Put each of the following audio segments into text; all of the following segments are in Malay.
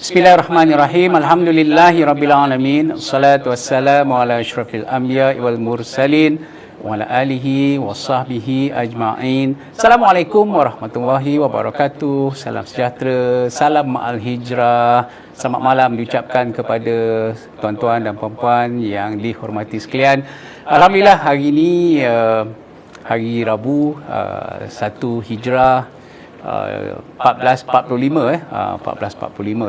Bismillahirrahmanirrahim. Alhamdulillahirabbil alamin. Wassalatu wassalamu ala asyrafil anbiya'i wal mursalin wa ala alihi wasahbihi ajma'in. Assalamualaikum warahmatullahi wabarakatuh. Salam sejahtera, salam ma'al hijrah. Selamat malam diucapkan kepada tuan-tuan dan puan-puan yang dihormati sekalian. Alhamdulillah hari ini hari Rabu 1 Hijrah 1445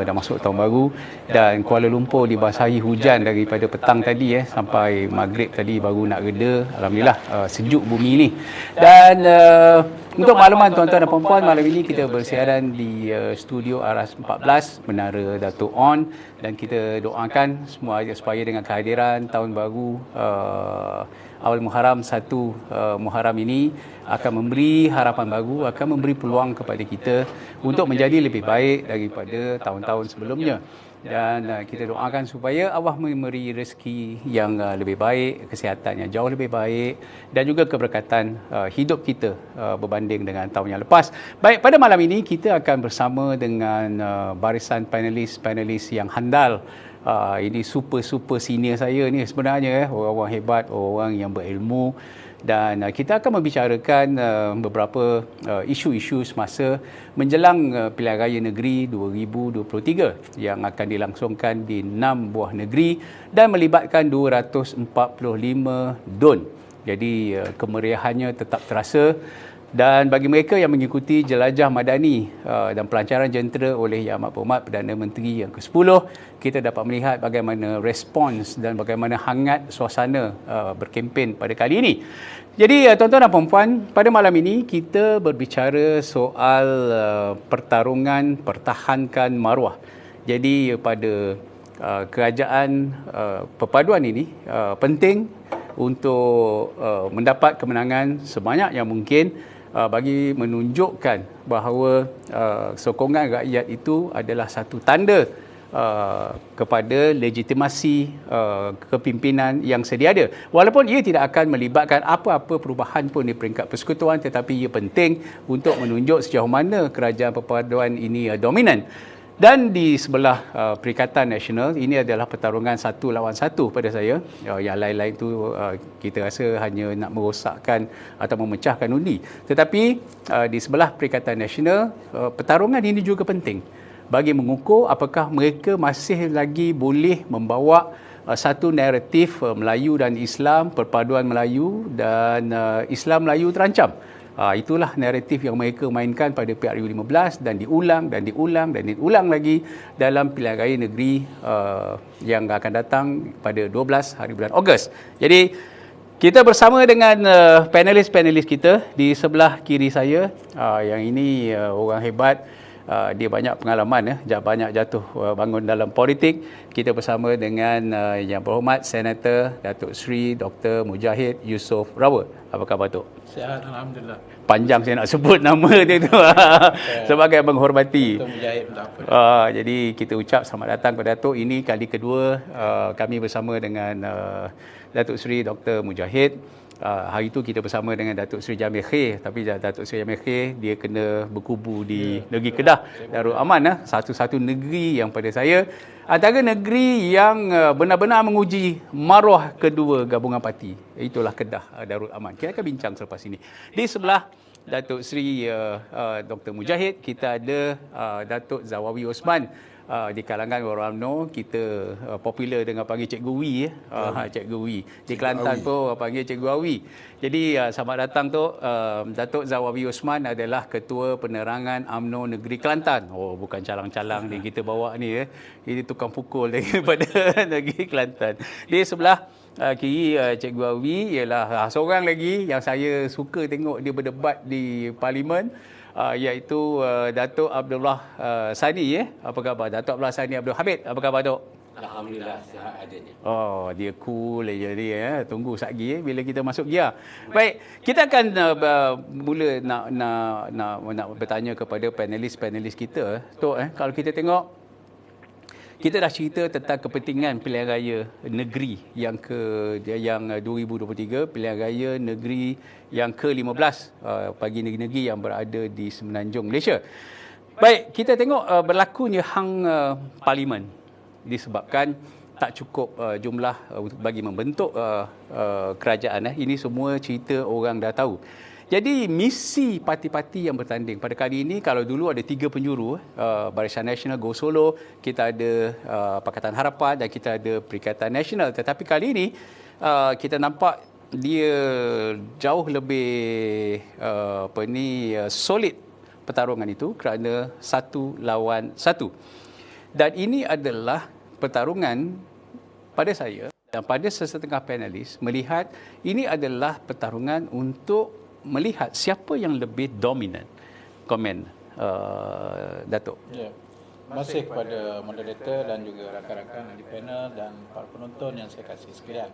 dah masuk tahun baru, dan Kuala Lumpur dibasahi hujan daripada petang tadi sampai maghrib tadi baru nak reda. Alhamdulillah sejuk bumi ni. Dan untuk makluman tuan-tuan dan puan-puan, malam ini kita bersiaran di studio Aras 14 Menara Dato' On, dan kita doakan semua supaya dengan kehadiran tahun baru awal Muharram 1 Muharram ini akan memberi harapan baru, akan memberi peluang kepada kita untuk menjadi lebih baik daripada tahun-tahun sebelumnya. Dan kita doakan supaya Allah memberi rezeki yang lebih baik, kesihatan yang jauh lebih baik, dan juga keberkatan hidup kita berbanding dengan tahun yang lepas. Baik, pada malam ini kita akan bersama dengan barisan panelis yang handal. Ini super senior saya ni sebenarnya, orang-orang hebat, orang yang berilmu, dan kita akan membicarakan beberapa isu-isu semasa menjelang Pilihan Raya Negeri 2023 yang akan dilangsungkan di 6 buah negeri dan melibatkan 245 DUN. Jadi kemeriahannya tetap terasa. Dan bagi mereka yang mengikuti jelajah madani dan pelancaran jentera oleh Yang Amat Berhormat Perdana Menteri yang ke-10, kita dapat melihat bagaimana respons dan bagaimana hangat suasana berkempen pada kali ini. Jadi tuan-tuan dan puan-puan, pada malam ini kita berbicara soal pertarungan pertahankan maruah. Jadi pada kerajaan perpaduan ini penting untuk mendapat kemenangan sebanyak yang mungkin, bagi menunjukkan bahawa sokongan rakyat itu adalah satu tanda kepada legitimasi kepimpinan yang sedia ada. Walaupun ia tidak akan melibatkan apa-apa perubahan pun di peringkat persekutuan, tetapi ia penting untuk menunjuk sejauh mana kerajaan perpaduan ini dominan. Dan di sebelah Perikatan Nasional, ini adalah pertarungan 1 lawan 1 pada saya. Yang lain-lain tu kita rasa hanya nak merosakkan atau memecahkan undi. Tetapi di sebelah Perikatan Nasional, pertarungan ini juga penting bagi mengukur apakah mereka masih lagi boleh membawa satu naratif Melayu dan Islam, perpaduan Melayu dan Islam Melayu terancam. Itulah naratif yang mereka mainkan pada PRU15 dan diulang lagi dalam Pilihan Raya Negeri yang akan datang pada 12 hari bulan Ogos. Jadi kita bersama dengan panelis-panelis kita di sebelah kiri saya. Yang ini orang hebat. Dia banyak pengalaman, banyak jatuh bangun dalam politik. Kita bersama dengan Yang Berhormat Senator Datuk Seri Dr. Mujahid Yusof Rawa. Apa khabar, Tok? Sihat, Alhamdulillah. Panjang saya nak sebut nama dia tu sebagai menghormati. Dr. Mujahid pun tak apa. Jadi kita ucap selamat datang kepada Datuk. Ini kali kedua kami bersama dengan Datuk Seri Dr. Mujahid. Hari itu kita bersama dengan Datuk Seri Jamil Khair, tapi Datuk Seri Jamil Khair dia kena berkubu di negeri Kedah, Darul Aman, satu-satu negeri yang pada saya antara negeri yang benar-benar menguji maruah kedua gabungan parti. Itulah Kedah, Darul Aman. Kita akan bincang selepas ini. Di sebelah Datuk Seri Dr. Mujahid, kita ada Datuk Zawawi Osman. Di kalangan orang UMNO kita popular dengan panggil Cikgu Wi. Cikgu Wi. Di Kelantan pun panggil Cikgu Awi. Jadi selamat datang tu. Datuk Zawawi Osman adalah Ketua Penerangan UMNO Negeri Kelantan. Oh, bukan calang-calang ni kita bawa ni. Ini tukang pukul daripada Negeri Kelantan. Di sebelah kiri Cikgu Awi ialah seorang lagi yang saya suka tengok dia berdebat di Parlimen, iaitu Datuk Abdullah Sani. Apa khabar Datuk Abdullah Sani Abdul Hamid? Apa khabar, Dok? Alhamdulillah, sihat adanya. Oh, dia cool je dia. Tunggu satgi bila kita masuk gear. Baik, kita akan mula nak bertanya kepada panelis kita. Tok, kalau kita tengok, kita dah cerita tentang kepentingan pilihan raya negeri yang 2023, pilihan raya negeri yang ke-15 bagi negeri-negeri yang berada di Semenanjung Malaysia. Baik, kita tengok berlakunya hang parlimen disebabkan tak cukup jumlah untuk bagi membentuk kerajaan. Ini semua cerita orang dah tahu. Jadi misi parti-parti yang bertanding pada kali ini, kalau dulu ada 3 penjuru, Barisan Nasional Go Solo, kita ada Pakatan Harapan dan kita ada Perikatan Nasional. Tetapi kali ini kita nampak dia jauh lebih solid pertarungan itu kerana 1 lawan 1. Dan ini adalah pertarungan pada saya dan pada sesetengah panelis melihat ini adalah pertarungan untuk melihat siapa yang lebih dominan. Komen Datuk. Ya. Terima kasih kepada moderator dan juga rakan-rakan di panel dan para penonton yang saya kasih sekalian.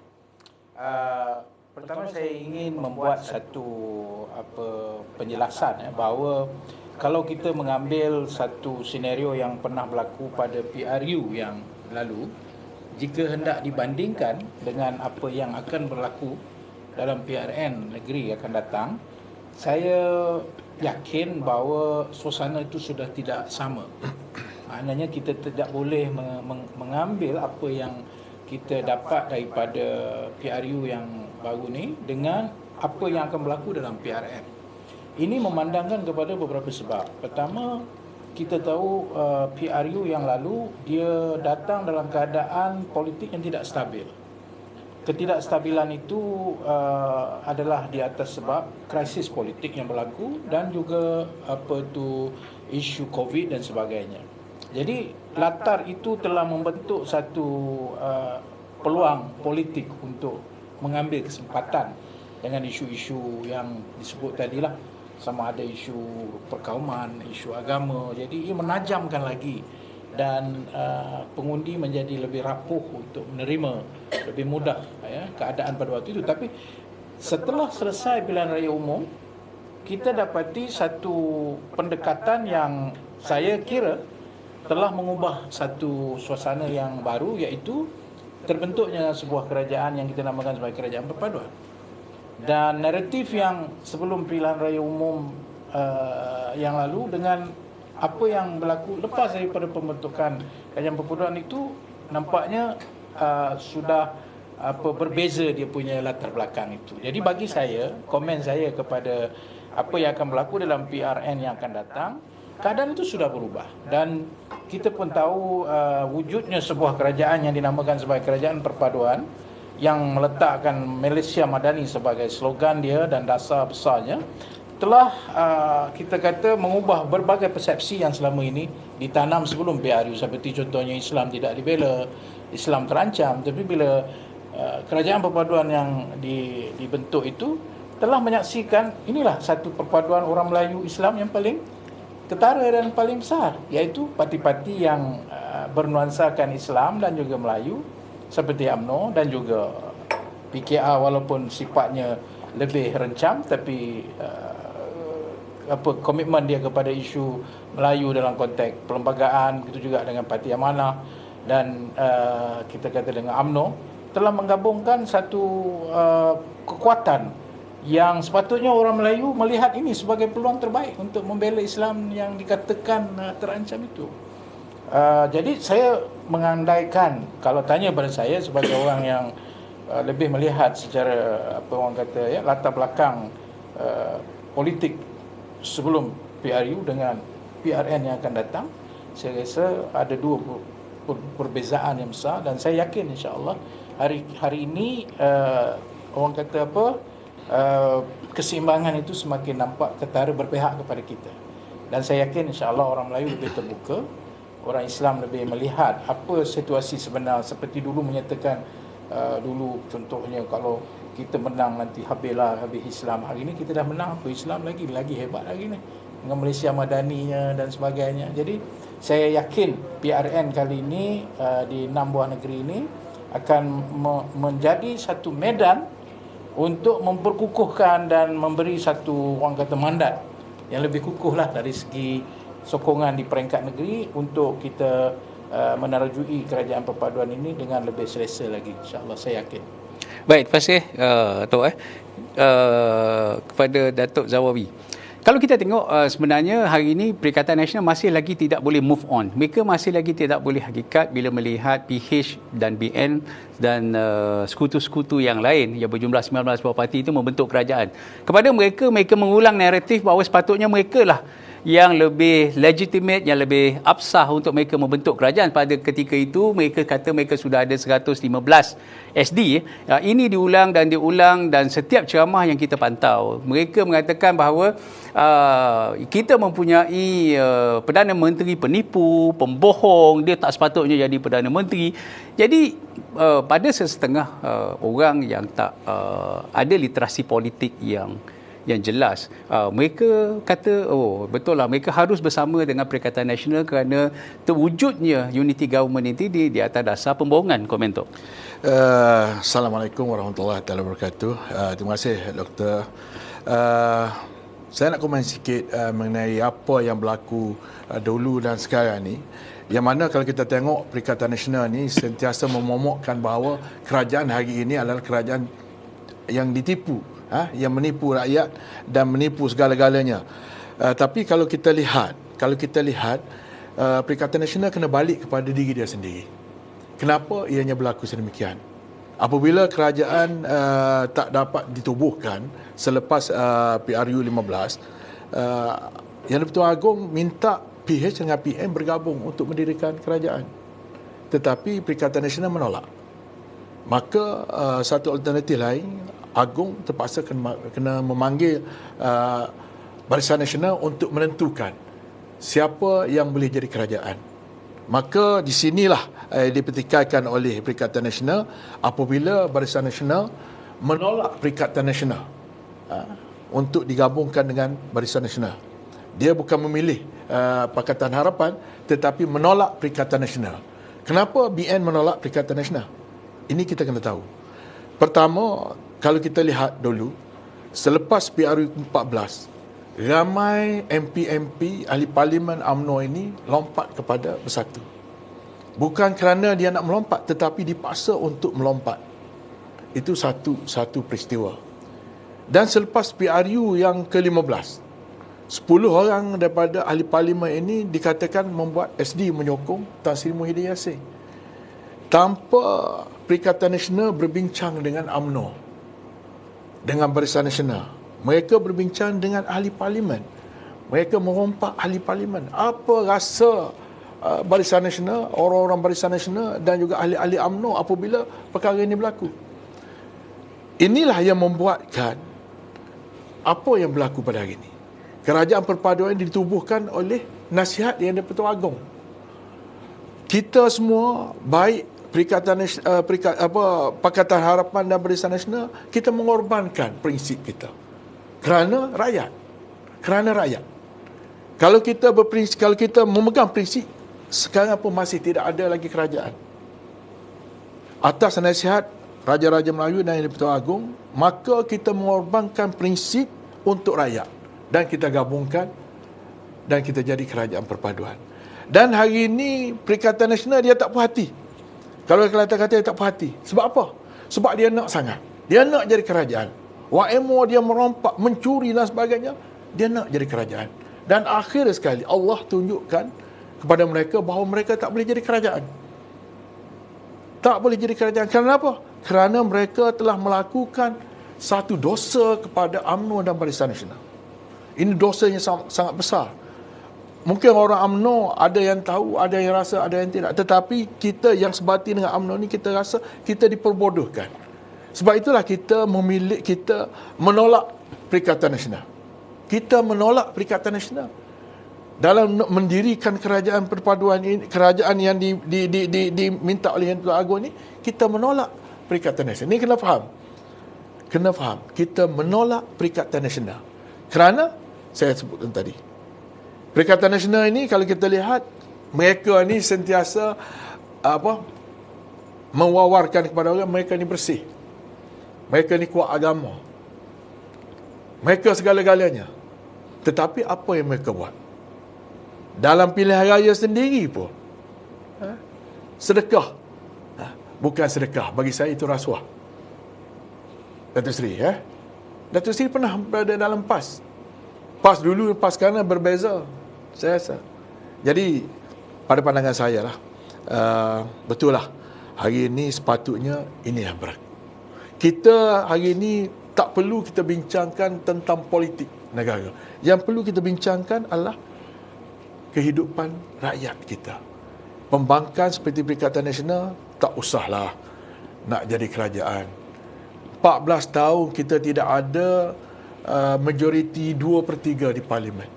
Pertama saya ingin membuat satu penjelasan bahawa kalau kita mengambil satu senario yang pernah berlaku pada PRU yang lalu, jika hendak dibandingkan dengan apa yang akan berlaku dalam PRN negeri akan datang, saya yakin bahawa suasana itu sudah tidak sama. Maknanya kita tidak boleh mengambil apa yang kita dapat daripada PRU yang baru ni dengan apa yang akan berlaku dalam PRN. Ini memandangkan kepada beberapa sebab. Pertama, kita tahu PRU yang lalu dia datang dalam keadaan politik yang tidak stabil. Ketidakstabilan itu adalah di atas sebab krisis politik yang berlaku dan juga isu COVID dan sebagainya. Jadi latar itu telah membentuk satu peluang politik untuk mengambil kesempatan dengan isu-isu yang disebut tadilah, sama ada isu perkauman, isu agama. Jadi ia menajamkan lagi dan pengundi menjadi lebih rapuh untuk menerima lebih mudah keadaan pada waktu itu. Tapi setelah selesai pilihan raya umum, kita dapati satu pendekatan yang saya kira telah mengubah satu suasana yang baru, iaitu terbentuknya sebuah kerajaan yang kita namakan sebagai kerajaan perpaduan. Dan naratif yang sebelum pilihan raya umum yang lalu dengan apa yang berlaku lepas daripada pembentukan kerajaan perpaduan itu nampaknya sudah berbeza dia punya latar belakang itu. Jadi bagi saya, komen saya kepada apa yang akan berlaku dalam PRN yang akan datang, keadaan itu sudah berubah. Dan kita pun tahu wujudnya sebuah kerajaan yang dinamakan sebagai kerajaan perpaduan yang meletakkan Malaysia Madani sebagai slogan dia dan dasar besarnya, telah kita kata mengubah berbagai persepsi yang selama ini ditanam sebelum PRU, seperti contohnya Islam tidak dibela, Islam terancam. Tapi bila kerajaan perpaduan yang dibentuk itu telah menyaksikan inilah satu perpaduan orang Melayu Islam yang paling ketara dan paling besar, iaitu parti-parti yang bernuansakan Islam dan juga Melayu seperti UMNO dan juga PKR, walaupun sifatnya lebih rencam, tapi komitmen dia kepada isu Melayu dalam konteks perlembagaan, begitu juga dengan Parti Amanah dan kita kata dengan UMNO, telah menggabungkan satu kekuatan yang sepatutnya orang Melayu melihat ini sebagai peluang terbaik untuk membela Islam yang dikatakan terancam itu. Jadi saya mengandaikan, kalau tanya pada saya sebagai orang yang lebih melihat secara latar belakang politik sebelum PRU dengan PRN yang akan datang, saya rasa ada dua perbezaan yang besar. Dan saya yakin insya-Allah hari ini keseimbangan itu semakin nampak ketara berpihak kepada kita. Dan saya yakin insya-Allah orang Melayu lebih terbuka, orang Islam lebih melihat apa situasi sebenar. Seperti dulu menyatakan dulu contohnya kalau kita menang nanti habislah Islam. Hari ini kita dah menang, apa Islam lagi hebat lagi ni dengan Malaysia Madaninya dan sebagainya. Jadi saya yakin PRN kali ini di 6 buah negeri ini akan menjadi satu medan untuk memperkukuhkan dan memberi satu mandat yang lebih kukuhlah dari segi sokongan di peringkat negeri untuk kita menerjui kerajaan perpaduan ini dengan lebih selesa lagi, insya-Allah, saya yakin. Baik, terima kasih Tok kepada Datuk Zawawi. Kalau kita tengok sebenarnya hari ini Perikatan Nasional masih lagi tidak boleh move on. Mereka masih lagi tidak boleh hakikat bila melihat PH dan BN dan sekutu-sekutu yang lain yang berjumlah 19 buah parti itu membentuk kerajaan. Kepada mereka, mereka mengulang naratif bahawa sepatutnya mereka lah yang lebih legitimate, yang lebih absah untuk mereka membentuk kerajaan. Pada ketika itu mereka kata mereka sudah ada 115 SD. Ini diulang dan setiap ceramah yang kita pantau mereka mengatakan bahawa kita mempunyai Perdana Menteri penipu, pembohong, dia tak sepatutnya jadi Perdana Menteri. Jadi pada sesetengah orang yang tak ada literasi politik yang jelas, mereka kata betul lah, mereka harus bersama dengan Perikatan Nasional kerana terwujudnya unity government ini di atas dasar pembohongan. Komentar. Assalamualaikum warahmatullahi wabarakatuh. Terima kasih Doktor. Saya nak komen sikit mengenai apa yang berlaku dulu dan sekarang ni. Yang mana kalau kita tengok Perikatan Nasional ni sentiasa memomokkan bahawa kerajaan hari ini adalah kerajaan yang ditipu, yang menipu rakyat dan menipu segala-galanya. Tapi kalau kita lihat Perikatan Nasional kena balik kepada diri dia sendiri. Kenapa ianya berlaku sedemikian? Apabila kerajaan tak dapat ditubuhkan selepas PRU 15, Yang di-Pertuan Agong minta PH dengan PM bergabung untuk mendirikan kerajaan. Tetapi Perikatan Nasional menolak. Maka satu alternatif lain, Agong terpaksa kena memanggil Barisan Nasional untuk menentukan siapa yang boleh jadi kerajaan. Maka di sinilah dipertikaikan oleh Perikatan Nasional apabila Barisan Nasional menolak Perikatan Nasional untuk digabungkan dengan Barisan Nasional. Dia bukan memilih Pakatan Harapan tetapi menolak Perikatan Nasional. Kenapa BN menolak Perikatan Nasional? Ini kita kena tahu. Pertama, kalau kita lihat dulu, selepas PRU 14, ramai MP-MP, ahli parlimen UMNO ini lompat kepada Bersatu. Bukan kerana dia nak melompat, tetapi dipaksa untuk melompat. Itu satu peristiwa. Dan selepas PRU yang ke-15, 10 orang daripada ahli parlimen ini dikatakan membuat SD menyokong Tan Sri Muhyiddin Yassin. Tanpa Perikatan Nasional berbincang dengan UMNO, dengan Barisan Nasional. Mereka berbincang dengan ahli parlimen. Mereka merompak ahli parlimen. Apa rasa Barisan Nasional, orang-orang Barisan Nasional dan juga ahli-ahli UMNO apabila perkara ini berlaku? Inilah yang membuatkan apa yang berlaku pada hari ini. Kerajaan perpaduan ditubuhkan oleh nasihat yang di-Pertuan Agong. Kita semua, baik Pakatan Harapan dan Barisan Nasional, kita mengorbankan prinsip kita kerana rakyat. Kalau kita memegang prinsip, sekarang pun masih tidak ada lagi kerajaan. Atas nasihat Raja-Raja Melayu dan di-Pertuan Agong, maka kita mengorbankan prinsip untuk rakyat dan kita gabungkan dan kita jadi kerajaan perpaduan. Dan hari ini Perikatan Nasional dia tak puas hati. Kalau kata-kata dia tak puas hati. Sebab apa? Sebab dia nak sangat. Dia nak jadi kerajaan. YMO dia merompak, mencuri dan sebagainya. Dia nak jadi kerajaan. Dan akhir sekali Allah tunjukkan kepada mereka bahawa mereka tak boleh jadi kerajaan. Tak boleh jadi kerajaan. Kenapa? Kerana mereka telah melakukan satu dosa kepada UMNO dan Barisan Nasional. Ini dosanya sangat besar. Mungkin orang UMNO ada yang tahu, ada yang rasa, ada yang tidak. Tetapi kita yang sebati dengan UMNO ni, kita rasa kita diperbodohkan. Sebab itulah kita menolak Perikatan Nasional. Kita menolak Perikatan Nasional. Dalam mendirikan kerajaan perpaduan ini, kerajaan yang diminta oleh Yang Pertuan Agong ini, kita menolak Perikatan Nasional. Ini kena faham. Kita menolak Perikatan Nasional. Kerana saya sebutkan tadi, Perikatan Nasional ini kalau kita lihat, mereka ni sentiasa mewawarkan kepada orang mereka ni bersih. Mereka ni kuat agama. Mereka segala-galanya. Tetapi apa yang mereka buat? Dalam pilihan raya sendiri pun sedekah. Bukan sedekah, bagi saya itu rasuah. Datuk Seri Datuk Seri pernah berada dalam PAS. PAS dulu, PAS sekarang berbeza, saya rasa. Jadi, pada pandangan saya lah, betul lah, hari ini sepatutnya ini yang berlaku. Kita hari ini tak perlu kita bincangkan tentang politik negara. Yang perlu kita bincangkan adalah kehidupan rakyat kita. Pembangkang seperti Perikatan Nasional, tak usahlah nak jadi kerajaan. 14 tahun kita tidak ada majoriti 2/3 di Parlimen.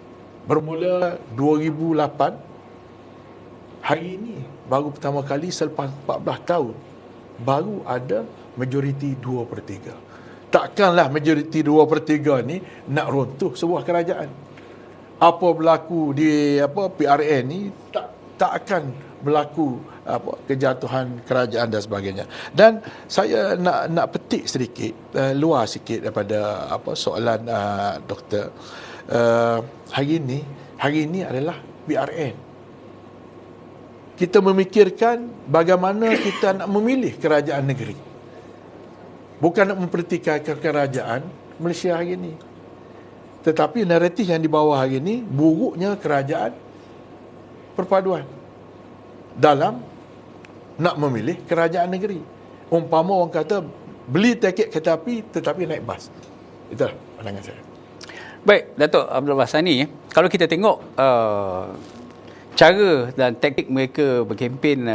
Bermula 2008, hari ini baru pertama kali selepas 14 tahun baru ada majoriti 2/3. Takkanlah majoriti 2/3 ni nak runtuh sebuah kerajaan. Apa berlaku di PRN ni tak akan berlaku kejatuhan kerajaan dan sebagainya. Dan saya nak petik sedikit, luar sikit daripada soalan doktor. Hari ini adalah PRN. Kita memikirkan bagaimana kita nak memilih kerajaan negeri. Bukan nak mempertikaikan kerajaan Malaysia hari ini. Tetapi naratif yang dibawa hari ini, buruknya kerajaan perpaduan dalam nak memilih kerajaan negeri. Umpama orang kata beli tiket kereta api tetapi naik bas. Itulah pandangan saya. Baik, Datuk Abdul Bahsani, kalau kita tengok cara dan taktik mereka berkempen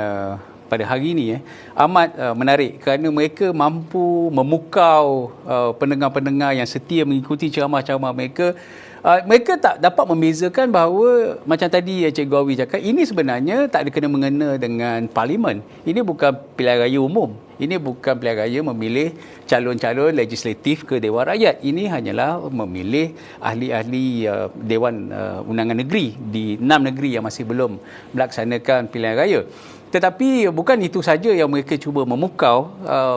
pada hari ini amat menarik kerana mereka mampu memukau pendengar-pendengar yang setia mengikuti ceramah-ceramah mereka. Mereka tak dapat membezakan bahawa macam tadi Cikgu Awi cakap, ini sebenarnya tak ada kena-mengena dengan Parlimen. Ini bukan pilihan raya umum. Ini bukan pilihan raya memilih calon-calon legislatif ke Dewan Rakyat. Ini hanyalah memilih ahli-ahli Dewan Undangan Negeri di 6 negeri yang masih belum melaksanakan pilihan raya. Tetapi bukan itu saja yang mereka cuba memukau,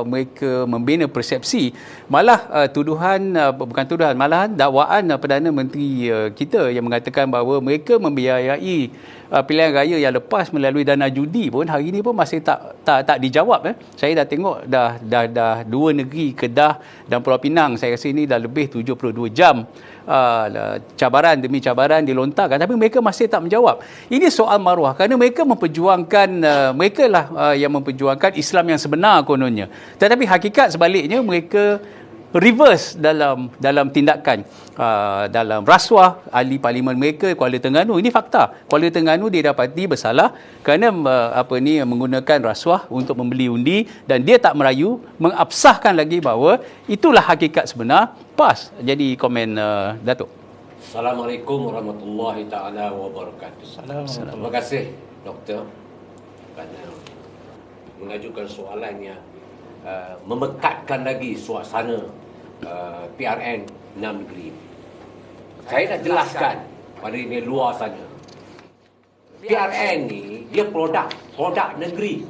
mereka membina persepsi. Malah malahan dakwaan Perdana Menteri kita yang mengatakan bahawa mereka membiayai pilihan raya yang lepas melalui dana judi pun hari ini pun masih tak dijawab. Saya dah tengok dah 2 negeri, Kedah dan Pulau Pinang, saya rasa ini dah lebih 72 jam cabaran demi cabaran dilontarkan, tapi mereka masih tak menjawab. Ini soal maruah kerana mereka memperjuangkan mereka lah yang memperjuangkan Islam yang sebenar kononnya, tetapi hakikat sebaliknya mereka reverse dalam tindakan, dalam rasuah ahli parlimen mereka Kuala Terengganu. Ini fakta. Kuala Terengganu didapati bersalah kerana menggunakan rasuah untuk membeli undi, dan dia tak merayu mengabsahkan lagi bahawa itulah hakikat sebenar PAS. Jadi komen Datuk. Assalamualaikum warahmatullahi taala wabarakatuh. Terima kasih Doktor kerana mengajukan soalan yang memekatkan lagi suasana PRN 6 negeri. Saya nak jelaskan pada ini luar sana. PRN ni dia produk negeri.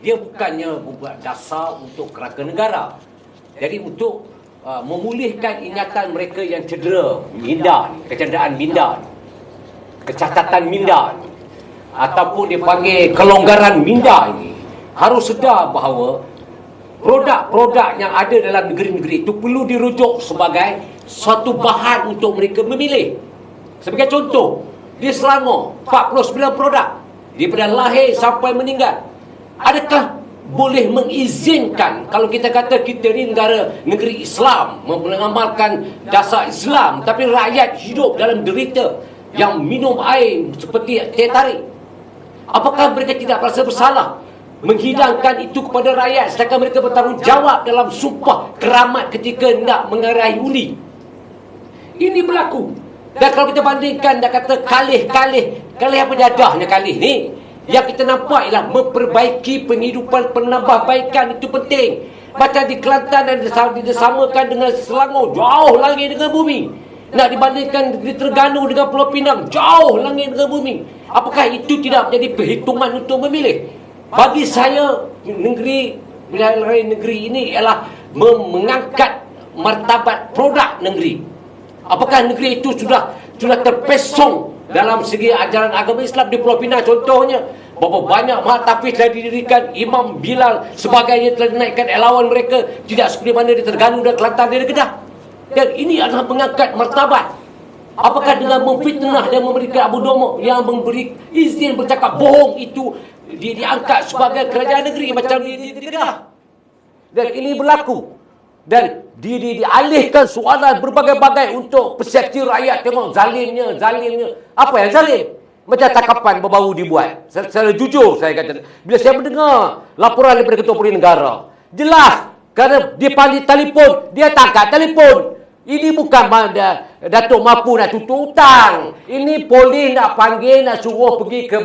Dia bukannya buat dasar untuk kerangka negara. Jadi untuk memulihkan ingatan mereka yang cedera, minda, kecederaan minda, kecacatan minda, ataupun dipanggil kelonggaran minda ini, harus sedar bahawa produk-produk yang ada dalam negeri-negeri itu perlu dirujuk sebagai suatu bahan untuk mereka memilih. Sebagai contoh, di Selangor 49 produk daripada lahir sampai meninggal. Adakah boleh mengizinkan kalau kita kata kita ni negeri Islam, mengamalkan dasar Islam, tapi rakyat hidup dalam derita yang minum air seperti teh tarik? Apakah mereka tidak merasa bersalah menghidangkan itu kepada rakyat sedangkan mereka bertanggungjawab dalam sumpah keramat ketika hendak mengerai undi? Ini berlaku. Dan kalau kita bandingkan, dah kata kalih apa jadahnya kalih ni, yang kita nampak ialah memperbaiki penghidupan, penambahbaikan itu penting. Macam di Kelantan dan disamakan dengan Selangor, jauh langit dengan bumi. Nak dibandingkan di Terengganu dengan Pulau Pinang, jauh langit dengan bumi. Apakah itu tidak menjadi perhitungan untuk memilih? Bagi saya, wilayah negeri ini ialah mengangkat martabat produk negeri. Apakah negeri itu sudah terpesong dalam segi ajaran agama Islam? Di Pulau Pinang contohnya, berapa banyak tapi telah didirikan Imam Bilal sebagainya, telah dinaikkan elawan mereka, tidak seperti mana di Terengganu dan Kelantan dan Kedah. Dan ini adalah mengangkat martabat. Apakah dengan memfitnah dan memberikan Abu Domo yang memberi izin bercakap bohong itu diangkat sebagai kerajaan negeri macam di Kedah? Dan ini berlaku. Dan dialihkan soalan berbagai-bagai untuk persepsi rakyat. Tengok zalimnya. Apa yang zalim? Macam cakapan baru dibuat. Secara jujur saya kata. Bila saya mendengar laporan daripada Ketua Polis Negara, jelas. Kerana dia panggil telefon, dia tangkap telefon. Ini bukan Datuk mampu nak tutup hutang. Ini polis nak panggil, nak suruh pergi ke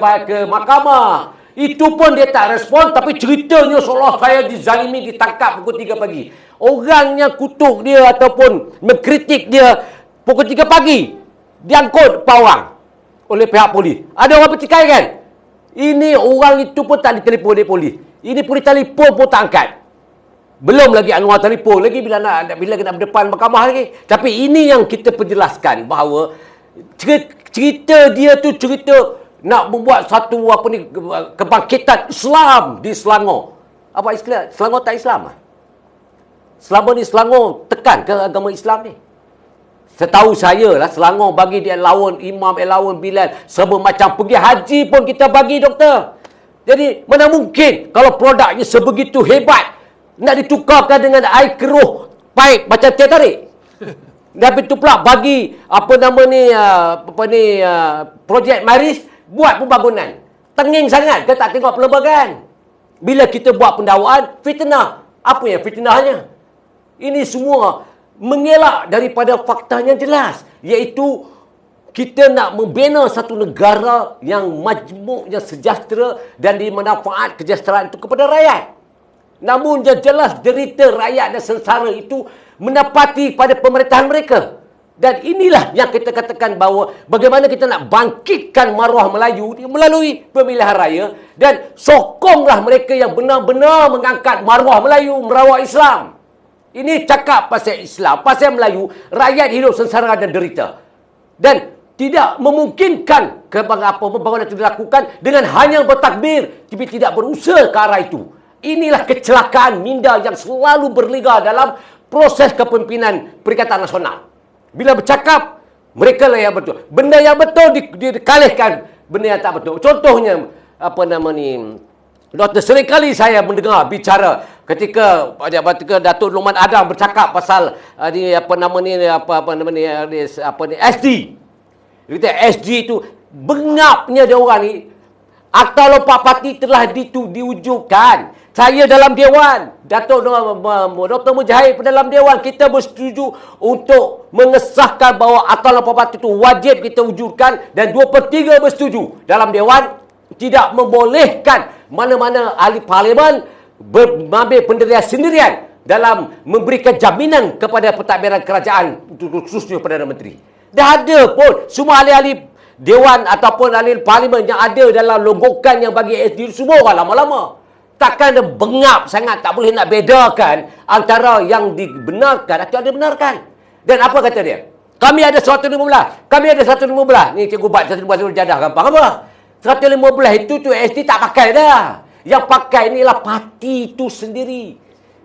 mahkamah. Itu pun dia tak respon, tapi ceritanya seolah saya dizalimi, ditangkap pukul 3 pagi. Orang yang kutuk dia ataupun mengkritik dia pukul 3 pagi, diangkut pawang oleh pihak polis. Ada orang bertikai kan? Ini orang itu pun tak ditelefon oleh polis. Ini polis telefon pun tak angkat. Belum lagi Anwar telefon lagi bila nak berdepan mahkamah lagi. Tapi ini yang kita perjelaskan bahawa cerita dia tu cerita nak membuat satu kebangkitan Islam di Selangor. Apa istilah? Selangor tak Islam? Selama ni Selangor tekan ke agama Islam ni? Setahu saya lah Selangor bagi dia allowance, imam allowance, bilal, semua macam pergi haji pun kita bagi, doktor. Jadi mana mungkin kalau produknya sebegitu hebat nak ditukarkan dengan air keruh paip macam teh tarik. Dan itu pula bagi projek Maris buat pembangunan. Tenging sangat ke tak tengok perlembagaan. Bila kita buat pendakwaan, fitnah. Apa yang fitnahnya? Ini semua mengelak daripada fakta yang jelas, iaitu kita nak membina satu negara yang majmuk, yang sejahtera dan dimanfaat kesejahteraan itu kepada rakyat. Namun jelas derita rakyat dan sengsara itu menepati pada pemerintahan mereka. Dan inilah yang kita katakan bahawa bagaimana kita nak bangkitkan maruah Melayu melalui pemilihan raya dan sokonglah mereka yang benar-benar mengangkat maruah Melayu, maruah Islam. Ini cakap pasal Islam, pasal Melayu, rakyat hidup sengsara dan derita. Dan tidak memungkinkan pembangunan itu dilakukan dengan hanya bertakbir, tapi tidak berusaha ke arah itu. Inilah kecelakaan minda yang selalu berliga dalam proses kepimpinan Perikatan Nasional. Bila bercakap, mereka lah yang betul. Benda yang betul dikalihkan, benda yang tak betul. Contohnya, Doktor, seringkali saya mendengar bicara ketika Datuk Luqman Adam bercakap pasal SD. Dia kata SD itu bengapnya dia orang ni. Akta lompat parti telah diwujudkan. Saya dalam Dewan, Dr. Mujahid dalam Dewan, kita bersetuju untuk mengesahkan bahawa akta lompat parti itu wajib kita wujudkan dan 2/3 bersetuju. Dalam Dewan tidak membolehkan mana-mana ahli parlimen mengambil pendirian sendirian dalam memberikan jaminan kepada pentadbiran kerajaan, khususnya Perdana Menteri. Dah ada pun semua ahli-ahli Dewan ataupun ahli parlimen yang ada dalam longgokan yang bagi SD semua orang lama-lama. Takkan dia bengap sangat, tak boleh nak bedakan antara yang dibenarkan atau yang dibenarkan. Dan apa kata dia? Kami ada 115. Kami ada 115. Ni Cikgu Bat 115 jadah gampang apa? 115 itu tu SD tak pakai dah. Yang pakai inilah parti itu sendiri.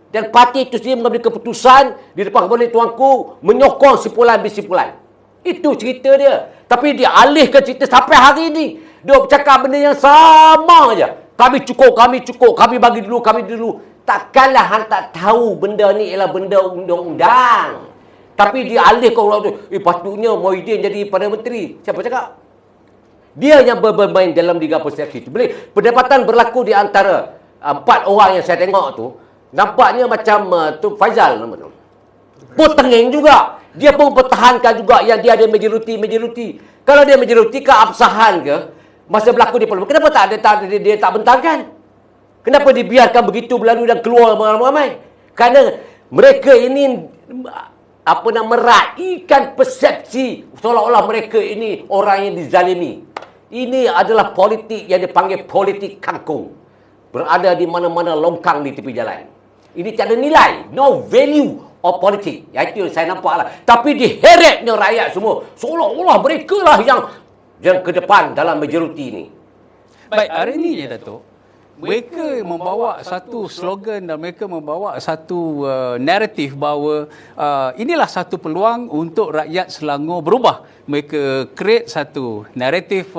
Dan parti itu sendiri mengambil keputusan di depan Kepala Tuanku menyokong simpulan bisimpulan. Itu cerita dia. Tapi dia alihkan cerita sampai hari ini. Dia bercakap benda yang sama aja. Kami cukup, kami bagi dulu, kami dulu. Takkanlah hang tak tahu benda ni ialah benda undang-undang. Tapi dia alihkan orang tu. Patutnya Muhyiddin jadi Perdana Menteri. Siapa cakap? Dia yang bermain dalam liga persepsi itu. Perdebatan berlaku di antara 4 orang yang saya tengok tu. Nampaknya macam tu Faizal nama tu. Pun tengeng juga. Dia pun pertahankan juga yang dia ada majoriti. Kalau dia majoriti ke absahan ke, masa berlaku di parlimen, kenapa dia tak bentangkan? Kenapa dibiarkan begitu berlalu dan keluar ramai-ramai? Kerana mereka ini meraihkan persepsi seolah-olah mereka ini orang yang dizalimi. Ini adalah politik yang dipanggil politik kangkung. Berada di mana-mana longkang di tepi jalan. Ini tiada nilai, no value of politik. Itu yang saya nampak lah. Tapi diheretnya rakyat semua. Seolah-olah mereka lah yang ke depan dalam majoriti ini. Baik, hari ini je Datuk. mereka membawa satu slogan dan mereka membawa satu naratif bahawa inilah satu peluang untuk rakyat Selangor berubah. Mereka create satu naratif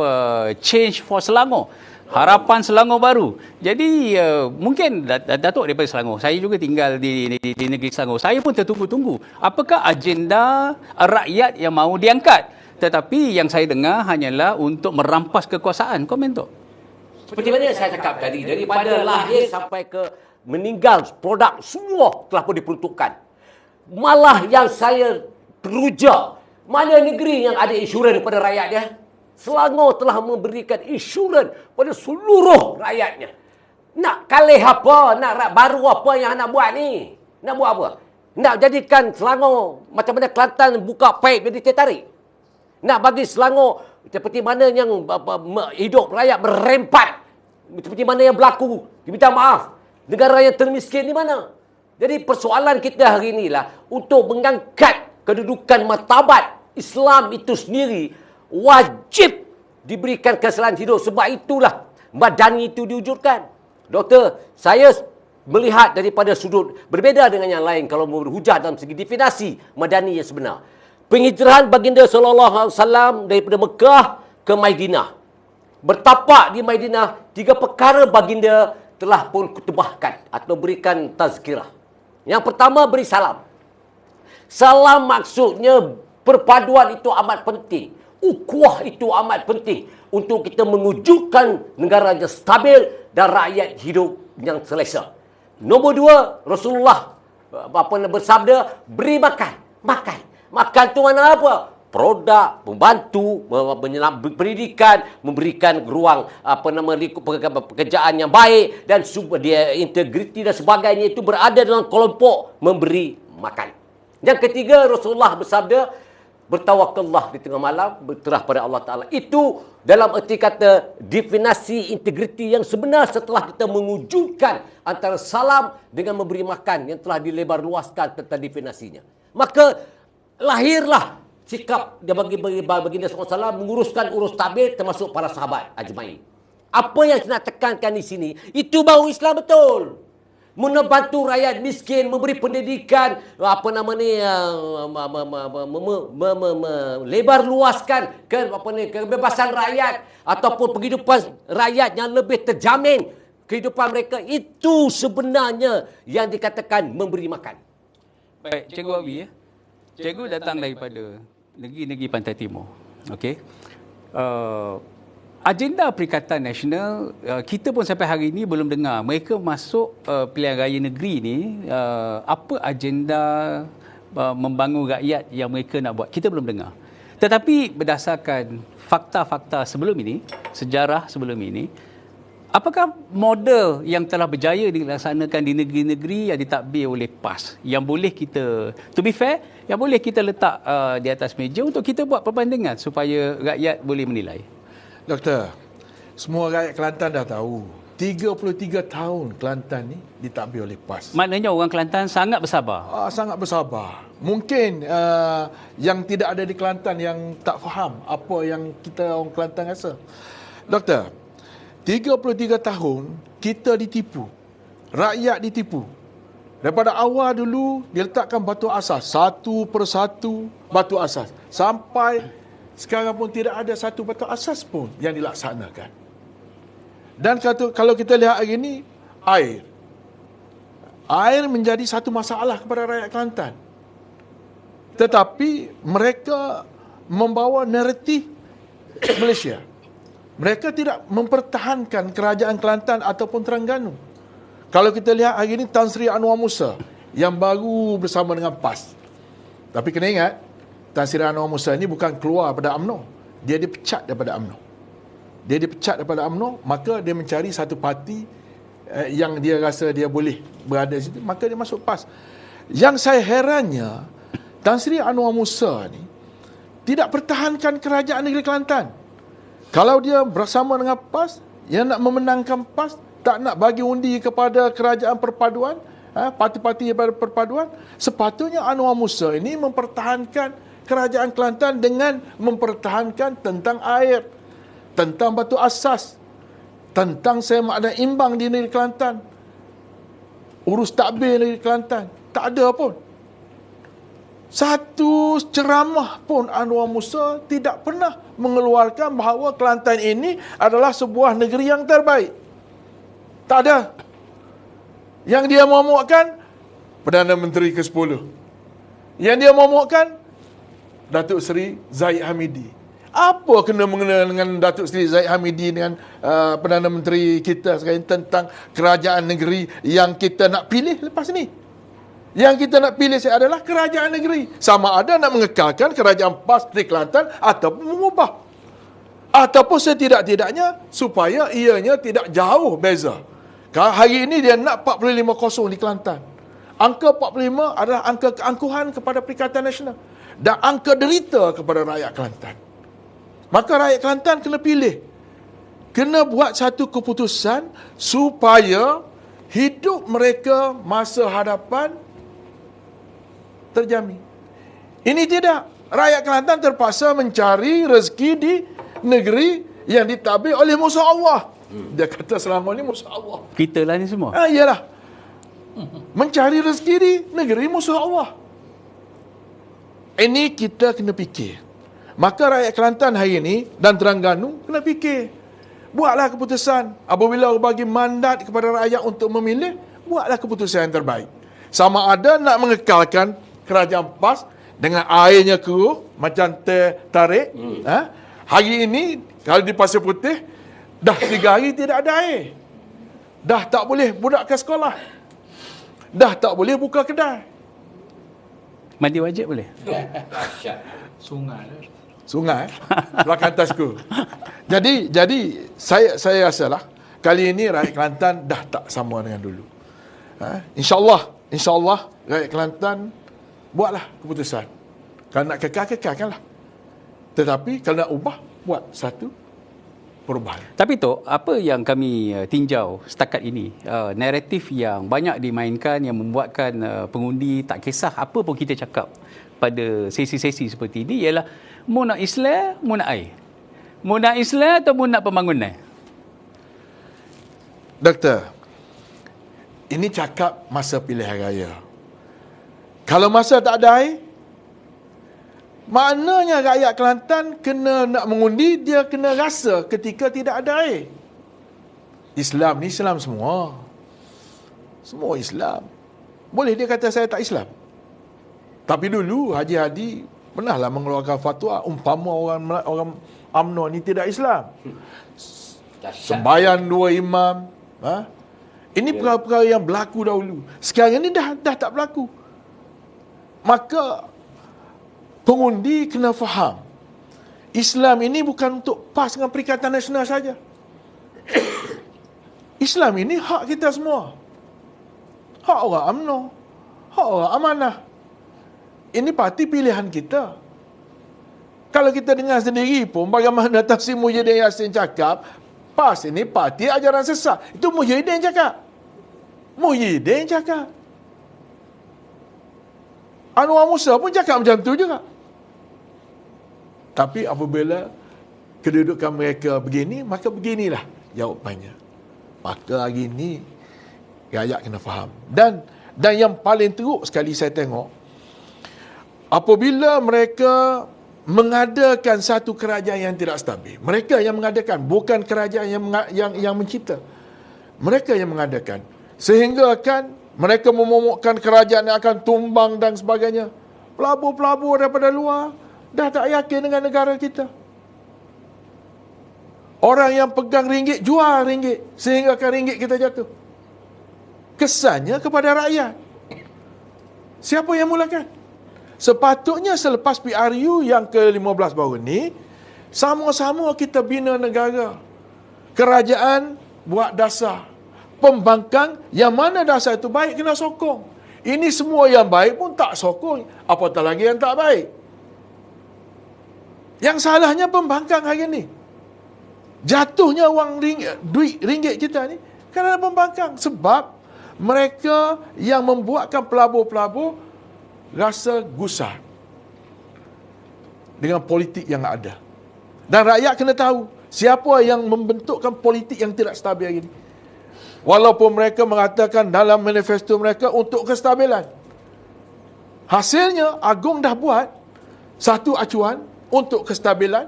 change for Selangor. Harapan Selangor baru. Jadi mungkin Datuk daripada Selangor, saya juga tinggal di negeri Selangor. Saya pun tertunggu-tunggu apakah agenda rakyat yang mahu diangkat. Tetapi yang saya dengar hanyalah untuk merampas kekuasaan. Komen tu. Seperti mana yang saya cakap tadi, daripada lahir sampai ke meninggal, produk semua telah pun diperuntukkan. Malah yang saya teruja, mana negeri yang ada insurans kepada rakyat dia? Selangor telah memberikan insurans pada seluruh rakyatnya. Nak kalih apa, nak baru apa yang nak buat ni? Nak buat apa? Nak jadikan Selangor macam mana Kelantan buka paip jadi tertarik? Nak bagi Selangor seperti mana yang hidup rakyat berempat, seperti mana yang berlaku, minta maaf, negara yang termiskin di mana? Jadi persoalan kita hari inilah untuk mengangkat kedudukan martabat Islam itu sendiri, wajib diberikan keselamatan hidup. Sebab itulah Madani itu diwujudkan. Doktor, saya melihat daripada sudut berbeza dengan yang lain kalau berhujah dalam segi definisi Madani yang sebenar. Penghijrahan baginda sallallahu alaihi wasallam daripada Mekah ke Madinah. Bertapak di Madinah, 3 perkara baginda telah pun kutubahkan atau berikan tazkirah. Yang pertama, beri salam. Salam maksudnya perpaduan itu amat penting. Ukhuwah itu amat penting untuk kita mewujudkan negara yang stabil dan rakyat hidup yang selesa. Nombor 2, Rasulullah bersabda, beri makan. Makan tu mana apa? Produk, membantu, pendidikan, memberikan ruang pekerjaan yang baik dan dia integriti dan sebagainya itu berada dalam kelompok memberi makan. Yang ketiga, Rasulullah bersabda, bertawakallah di tengah malam, berterah pada Allah Ta'ala. Itu dalam erti kata definisi integriti yang sebenar setelah kita mewujudkan antara salam dengan memberi makan yang telah dilebar luaskan tentang definisinya. Maka lahirlah sikap dia baginda SAW menguruskan urus tabir termasuk para sahabat ajmain. Apa yang saya nak tekankan di sini, itu baru Islam betul. Membantu rakyat miskin, memberi pendidikan, lebar luaskan kebebasan rakyat ataupun penghidupan rakyat yang lebih terjamin kehidupan mereka, itu sebenarnya yang dikatakan memberi makan. Baik, Cikgu Abi ya. Cikgu datang daripada negeri-negeri Pantai Timur. Okey. Agenda Perikatan Nasional, kita pun sampai hari ini belum dengar mereka masuk pilihan raya negeri ni, apa agenda membangun rakyat yang mereka nak buat. Kita belum dengar. Tetapi berdasarkan fakta-fakta sebelum ini, sejarah sebelum ini, apakah model yang telah berjaya dilaksanakan di negeri-negeri yang ditadbir oleh PAS yang boleh kita, to be fair, yang boleh kita letak di atas meja untuk kita buat perbandingan supaya rakyat boleh menilai? Doktor, semua rakyat Kelantan dah tahu 33 tahun Kelantan ni ditadbir oleh PAS. Maknanya orang Kelantan sangat bersabar. Sangat bersabar. Mungkin yang tidak ada di Kelantan yang tak faham apa yang kita orang Kelantan rasa. Doktor, 33 tahun kita ditipu. Rakyat ditipu. Daripada awal dulu dia letakkan batu asas, satu persatu batu asas. Sampai sekarang pun tidak ada satu batu asas pun yang dilaksanakan. Dan kalau kita lihat hari ini, air menjadi satu masalah kepada rakyat Kelantan. Tetapi mereka membawa naratif Malaysia. Mereka tidak mempertahankan kerajaan Kelantan ataupun Terengganu. Kalau kita lihat hari ini Tan Sri Anwar Musa yang baru bersama dengan PAS. Tapi kena ingat, Tan Sri Anwar Musa ini bukan keluar daripada UMNO. Dia dipecat daripada UMNO. Dia dipecat daripada UMNO, maka dia mencari satu parti yang dia rasa dia boleh berada di situ, maka dia masuk PAS. Yang saya herannya, Tan Sri Anwar Musa ni tidak pertahankan kerajaan negeri Kelantan. Kalau dia bersama dengan PAS, yang nak memenangkan PAS, tak nak bagi undi kepada kerajaan perpaduan, parti-parti perpaduan, sepatutnya Anwar Musa ini mempertahankan kerajaan Kelantan dengan mempertahankan tentang air, tentang batu asas, tentang semak dan imbang di negeri Kelantan, urus takbir negeri Kelantan. Tak ada pun. Satu ceramah pun Anwar Musa tidak pernah mengeluarkan bahawa Kelantan ini adalah sebuah negeri yang terbaik. Tak ada. Yang dia momokkan Perdana Menteri ke-10. Yang dia momokkan Datuk Seri Zahid Hamidi. Apa kena mengena dengan Datuk Seri Zahid Hamidi dengan Perdana Menteri kita sekarang tentang kerajaan negeri yang kita nak pilih lepas ni? Yang kita nak pilih adalah kerajaan negeri. Sama ada nak mengekalkan kerajaan PAS di Kelantan ataupun mengubah. Ataupun setidak-tidaknya supaya ianya tidak jauh beza. Hari ini dia nak 45-0 di Kelantan. Angka 45 adalah angka keangkuhan kepada Perikatan Nasional dan angka derita kepada rakyat Kelantan. Maka rakyat Kelantan kena pilih. Kena buat satu keputusan supaya hidup mereka masa hadapan terjamin. Ini tidak. Rakyat Kelantan terpaksa mencari rezeki di negeri yang ditabir oleh musuh Allah. Dia kata selama ni musuh Allah. Kita lah ni semua. Iyalah. Mencari rezeki di negeri musuh Allah. Ini kita kena fikir. Maka rakyat Kelantan hari ini dan Terengganu kena fikir. Buatlah keputusan. Apabila bagi mandat kepada rakyat untuk memilih, buatlah keputusan yang terbaik. Sama ada nak mengekalkan kerajaan PAS dengan airnya keruh macam teh tarik. Hari ini kalau di Pasir Putih dah 3 hari tidak ada air. Dah tak boleh budak ke sekolah. Dah tak boleh buka kedai. Mandi wajib boleh? Sungai. Belakang tasku. Jadi saya rasalah kali ini rakyat Kelantan dah tak sama dengan dulu. InsyaAllah rakyat Kelantan buatlah keputusan. Kalau nak kekalkanlah. Tetapi kalau nak ubah, buat satu perubahan. Tapi tu, apa yang kami tinjau setakat ini, naratif yang banyak dimainkan yang membuatkan pengundi tak kisah apa pun kita cakap pada sesi-sesi seperti ini ialah mu nak Islam, mu nak air. Mu nak Islam atau mu nak pembangunan? Doktor, ini cakap masa pilihan raya. Kalau masa tak ada air, maknanya rakyat Kelantan kena nak mengundi, dia kena rasa ketika tidak ada air. Islam ni Islam semua. Semua Islam. Boleh dia kata saya tak Islam. Tapi dulu Haji Hadi pernahlah mengeluarkan fatwa umpama orang UMNO ni tidak Islam. Sembahyang 2 imam. Ini perkara-perkara yang berlaku dahulu. Sekarang ni dah tak berlaku. Maka pengundi kena faham, Islam ini bukan untuk PAS dengan Perikatan Nasional saja. Islam ini hak kita semua. Hak orang UMNO, hak orang amanah. Ini parti pilihan kita. Kalau kita dengar sendiri pun bagaimana Tan Sri Muhyiddin Yassin cakap, PAS ini parti ajaran sesat. Itu Muhyiddin cakap. Muhyiddin cakap. Anwar Musa pun cakap macam tu juga. Tapi apabila kedudukan mereka begini, maka beginilah jawapannya. Maka hari ini rakyat kena faham. Dan yang paling teruk sekali saya tengok, apabila mereka mengadakan satu kerajaan yang tidak stabil. Mereka yang mengadakan, bukan kerajaan yang mencipta. Mereka yang mengadakan. Sehingga kan mereka memomokkan kerajaan yang akan tumbang dan sebagainya. Pelabur-pelabur daripada luar dah tak yakin dengan negara kita. Orang yang pegang ringgit, jual ringgit. Sehingga kan ringgit kita jatuh. Kesannya kepada rakyat. Siapa yang mulakan? Sepatutnya selepas PRU yang ke-15 baru ni, sama-sama kita bina negara. Kerajaan buat dasar. Pembangkang yang mana dasar itu baik kena sokong. Ini semua yang baik pun tak sokong. Apatah lagi yang tak baik. Yang salahnya pembangkang hari ni. Jatuhnya duit ringgit kita ni kerana pembangkang. Sebab mereka yang membuatkan pelabur-pelabur rasa gusar dengan politik yang ada. Dan rakyat kena tahu, Siapa yang membentukkan politik yang tidak stabil hari ini? Walaupun mereka mengatakan dalam manifesto mereka untuk kestabilan. Hasilnya, Agong dah buat satu acuan untuk kestabilan,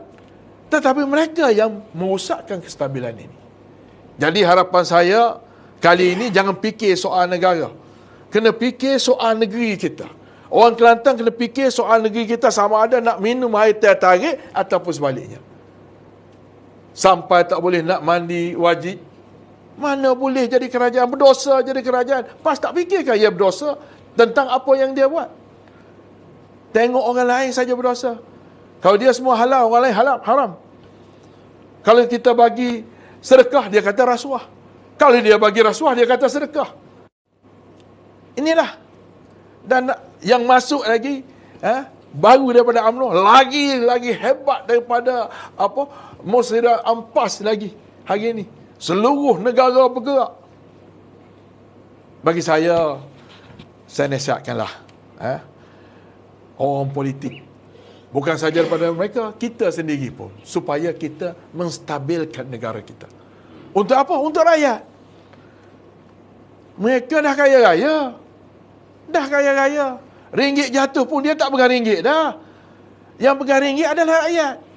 tetapi mereka yang merosakkan kestabilan ini. Jadi harapan saya, kali ini jangan fikir soal negara. Kena fikir soal negeri kita. Orang Kelantan kena fikir soal negeri kita sama ada nak minum air teh tarik ataupun sebaliknya. Sampai tak boleh nak mandi wajib. Mana boleh jadi kerajaan, berdosa jadi kerajaan. Pas tak fikirkan ia berdosa tentang apa yang dia buat. Tengok orang lain saja berdosa. Kalau dia semua halal, orang lain haram. Kalau kita bagi sedekah, dia kata rasuah. Kalau dia bagi rasuah, dia kata sedekah. Inilah. Dan yang masuk lagi, baru daripada UMNO, lagi hebat daripada Musyawarah Ampas lagi hari ini. Seluruh negara bergerak. Bagi saya nasihatkanlah orang politik, bukan saja daripada mereka, kita sendiri pun, supaya kita menstabilkan negara kita. Untuk apa? Untuk rakyat. Mereka dah kaya raya. Ringgit jatuh pun dia tak pegang ringgit dah. Yang pegang ringgit adalah rakyat.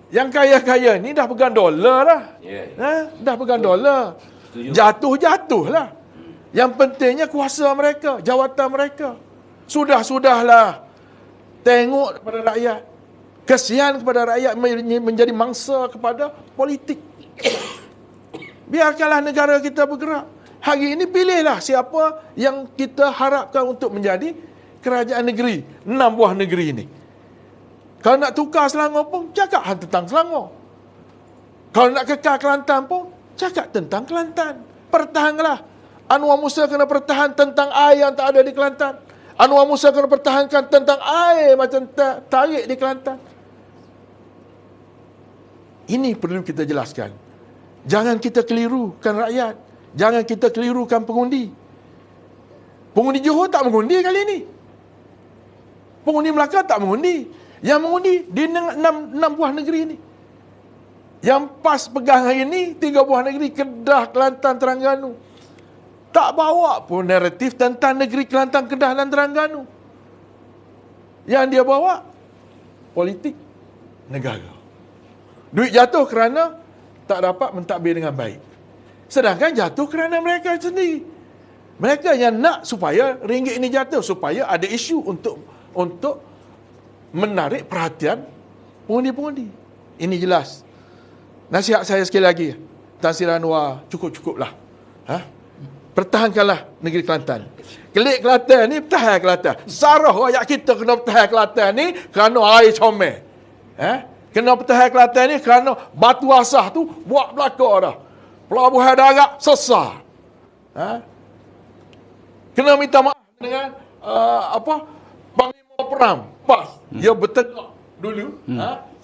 Yang kaya-kaya ni dah pegang dolar lah. Dah pegang dolar. Jatuh lah. Yang pentingnya kuasa mereka, jawatan mereka. Sudahlah. Tengok kepada rakyat. Kesian kepada rakyat menjadi mangsa kepada politik. Biarkanlah negara kita bergerak. Hari ini pilihlah siapa yang kita harapkan untuk menjadi kerajaan negeri. 6 buah negeri ini. Kalau nak tukar Selangor pun, cakap tentang Selangor. Kalau nak kekal Kelantan pun, cakap tentang Kelantan. Pertahankanlah. Anwar Musa kena pertahan tentang air yang tak ada di Kelantan. Anwar Musa kena pertahankan tentang air macam tarik di Kelantan. Ini perlu kita jelaskan. Jangan kita kelirukan rakyat. Jangan kita kelirukan pengundi. Pengundi Johor tak mengundi kali ini. Pengundi Melaka tak mengundi. Yang mengundi di 6 buah negeri ini. Yang PAS pegang hari ini 3 buah negeri, Kedah, Kelantan, Terengganu. Tak bawa pun naratif tentang negeri Kelantan, Kedah dan Terengganu. Yang dia bawa politik negara. Duit jatuh kerana tak dapat mentadbir dengan baik. Sedangkan jatuh kerana mereka sendiri. Mereka yang nak supaya ringgit ini jatuh, supaya ada isu untuk menarik perhatian pengundi-pengundi. Ini jelas. Nasihat saya sekali lagi, Tan Sri Anwar, cukup-cukuplah. Pertahankanlah negeri Kelantan. Kelik Kelantan ni, pertahan Kelantan. Sarah rakyat kita kena pertahan Kelantan ni kerana air comel. Kena pertahan Kelantan ni kerana batu asah tu buat belakang dah. Pelabuhan darat sesar. Kena minta maaf dengan Panglima Perang PAS. Dia bertegak dulu.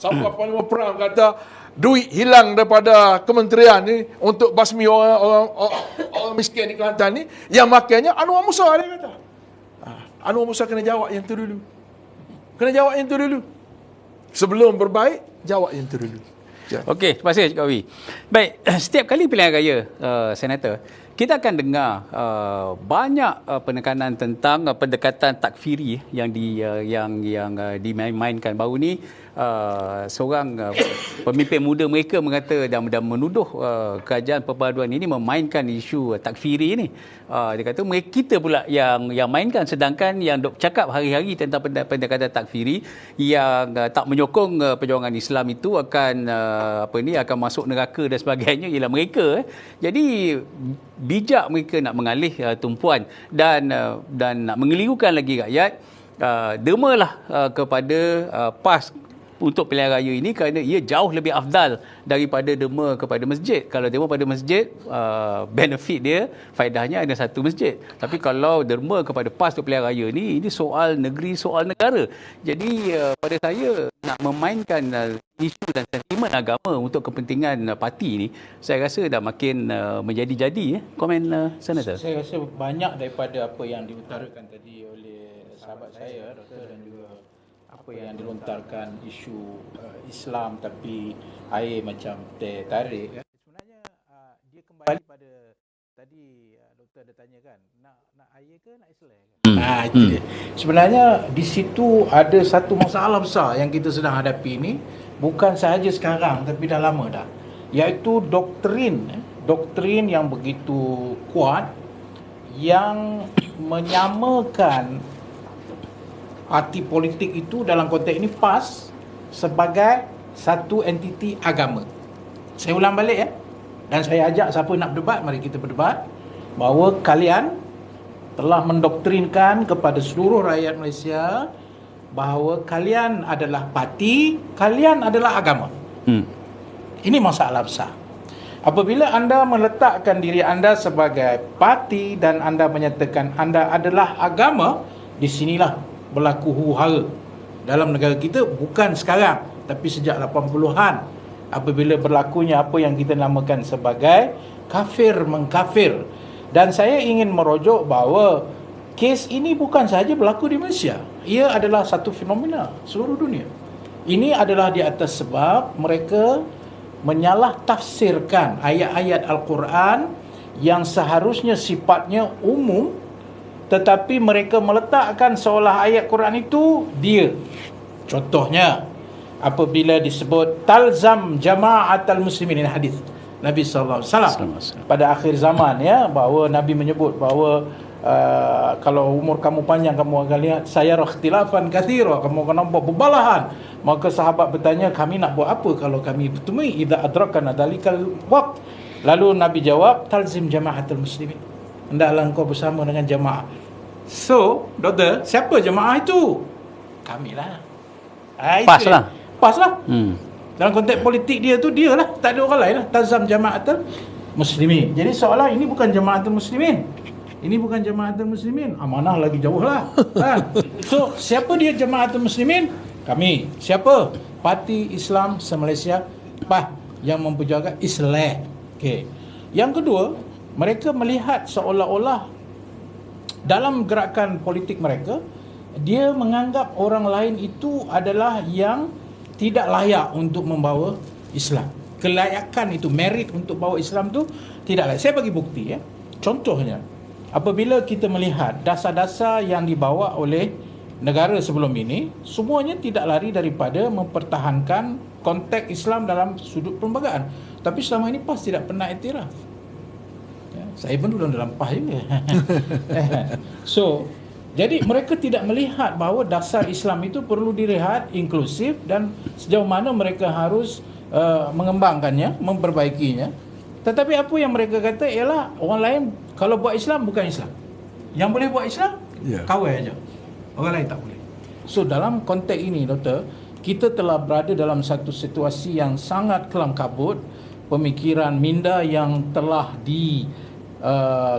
Sampai Panglima Perang kata duit hilang daripada kementerian ni untuk basmi orang miskin di Kelantan ni, yang makanya Anwar Musa dia kata. Anwar Musa kena jawab yang tu dulu. Sebelum berbaik, jawab yang tu dulu. Okey, terima kasih Cik Kawi. Baik, setiap kali pilihan raya senator, kita akan dengar banyak penekanan tentang pendekatan takfiri yang dimainkan baru ni. Seorang pemimpin muda mereka mengata dan menuduh kerajaan perpaduan ini memainkan isu takfiri ni. Dia kata kita pula yang mainkan, sedangkan yang dok cakap hari-hari tentang pendekatan takfiri yang tak menyokong perjuangan Islam itu akan akan masuk neraka dan sebagainya ialah mereka. Jadi bijak mereka nak mengalih tumpuan dan nak mengelirukan lagi rakyat. Dermalah kepada PAS untuk pilihan raya ini kerana ia jauh lebih afdal daripada derma kepada masjid. Kalau derma pada masjid, benefit dia, faedahnya ada satu masjid. Tapi kalau derma kepada PAS untuk pilihan raya ini soal negeri, soal negara. Jadi pada saya nak memainkan isu dan sentimen agama untuk kepentingan parti ini, saya rasa dah makin menjadi-jadi. Komen Senator? Saya rasa banyak daripada apa yang diutarakan tadi oleh sahabat saya, Doktor dan juga apa yang dilontarkan isu Islam tapi air macam teh tarik. Sebenarnya dia kembali pada tadi doktor ada tanya kan, nak air ke nak Islam kan? Itu dia. Sebenarnya di situ ada satu masalah besar yang kita sedang hadapi ini, bukan sahaja sekarang tapi dah lama dah, iaitu doktrin yang begitu kuat yang menyamakan arti politik itu dalam konteks ini PAS sebagai satu entiti agama. Saya ulang balik ya. Dan saya ajak siapa nak berdebat, mari kita berdebat bahawa kalian telah mendoktrinkan kepada seluruh rakyat Malaysia bahawa kalian adalah parti, kalian adalah agama. Ini masalah besar. Apabila anda meletakkan diri anda sebagai parti dan anda menyatakan anda adalah agama, di sinilah berlaku huru-hara dalam negara kita, bukan sekarang tapi sejak 80-an apabila berlakunya apa yang kita namakan sebagai kafir mengkafir. Dan saya ingin merujuk bahawa kes ini bukan sahaja berlaku di Malaysia, ia adalah satu fenomena seluruh dunia. Ini adalah di atas sebab mereka menyalah tafsirkan ayat-ayat Al-Quran yang seharusnya sifatnya umum, tetapi mereka meletakkan seolah ayat Quran itu dia. Contohnya apabila disebut talzam jama'atal muslimin, ini hadis Nabi sallallahu alaihi wasallam pada akhir zaman ya, bahawa Nabi menyebut bahawa kalau umur kamu panjang kamu akan lihat saya ikhtilafan katsira, kamu akan nampak perbalahan. Maka sahabat bertanya, kami nak buat apa kalau kami bertemu idza adrakana dalikal waqt? Lalu Nabi jawab, talzim jama'atul muslimin, hendaklah engkau bersama dengan jamaah. So, doktor, siapa jamaah itu? Kamilah. PAS lah. PAS lah. Dalam konteks politik dia tu, dia lah, tak ada orang lain lah. Talzam jama'atul muslimin. Jadi seolah ini bukan jama'atul muslimin, ini bukan jama'atul muslimin, amanah lagi jauh lah kan? So, siapa dia jama'atul muslimin? Kami. Siapa? Parti Islam se-Malaysia, PAS, yang memperjuangkan Islam. Okay. Yang kedua, mereka melihat seolah-olah dalam gerakan politik mereka, dia menganggap orang lain itu adalah yang tidak layak untuk membawa Islam. Kelayakan itu, merit untuk bawa Islam tu tidak layak. Saya bagi bukti ya. Contohnya, apabila kita melihat dasar-dasar yang dibawa oleh negara sebelum ini, semuanya tidak lari daripada mempertahankan konteks Islam dalam sudut perlembagaan. Tapi selama ini PAS tidak pernah iktiraf. Ya, saya pun dulu dalam PAS juga. So, jadi mereka tidak melihat bahawa dasar Islam itu perlu dilihat inklusif dan sejauh mana mereka harus mengembangkannya, memperbaikinya. Tetapi apa yang mereka kata ialah orang lain kalau buat Islam bukan Islam. Yang boleh buat Islam kawal aja. Orang lain tak boleh. So dalam konteks ini doktor, kita telah berada dalam satu situasi yang sangat kelam kabut. Pemikiran minda yang telah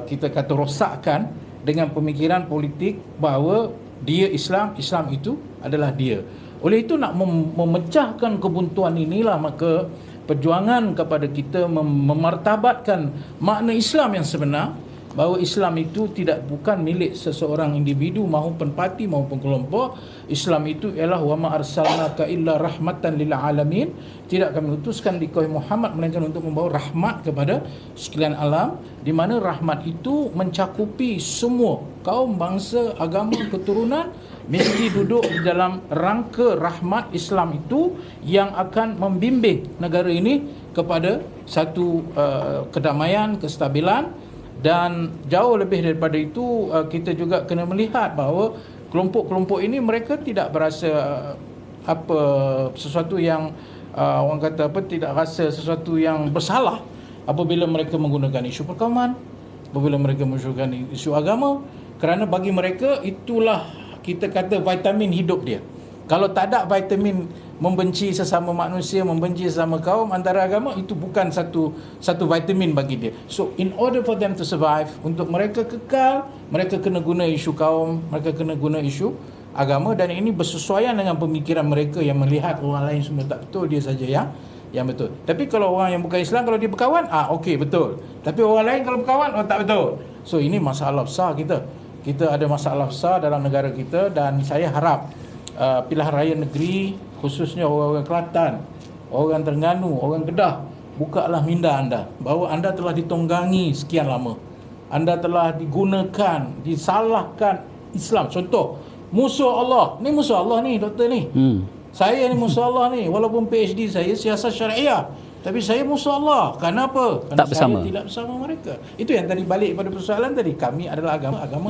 kita kata rosakkan dengan pemikiran politik bahawa dia Islam, Islam itu adalah dia. Oleh itu nak memecahkan kebuntuan inilah maka perjuangan kepada kita memartabatkan makna Islam yang sebenar, bahawa Islam itu bukan milik seseorang individu maupun parti maupun kelompok. Islam itu ialah wa ma arsalnaka illa rahmatan lil alamin. Tidak kami utuskan di kau Muhammad melainkan untuk membawa rahmat kepada sekalian alam, di mana rahmat itu mencakupi semua kaum, bangsa, agama, keturunan, mesti duduk di dalam rangka rahmat Islam itu yang akan membimbing negara ini kepada satu kedamaian, kestabilan. Dan jauh lebih daripada itu, kita juga kena melihat bahawa kelompok-kelompok ini mereka tidak berasa sesuatu yang orang kata tidak rasa sesuatu yang bersalah apabila mereka menggunakan isu perkauman, apabila mereka menggunakan isu agama, kerana bagi mereka itulah kita kata vitamin hidup dia. Kalau tak ada vitamin membenci sesama manusia, membenci sesama kaum, antara agama, itu bukan satu vitamin bagi dia. So in order for them to survive, untuk mereka kekal, mereka kena guna isu kaum, mereka kena guna isu agama, dan ini bersesuaian dengan pemikiran mereka yang melihat orang lain semua tak betul, dia saja yang betul. Tapi kalau orang yang bukan Islam, kalau dia berkawan, okey betul. Tapi orang lain kalau berkawan, tak betul. So ini masalah besar kita. Kita ada masalah besar dalam negara kita, dan saya harap pilihan raya negeri, khususnya orang-orang Kelantan, orang Terengganu, orang Kedah, bukalah minda anda bahawa anda telah ditunggangi sekian lama. Anda telah digunakan, disalahkan Islam. Contoh, musuh Allah. Ni musuh Allah ni, doktor ni. Saya ni musuh Allah ni. Walaupun PhD saya siasat syariah, tapi saya musuh Allah. Kenapa? Kerana Tak bersama. saya tidak bersama mereka. Itu yang tadi balik pada persoalan tadi. Kami adalah agama, agama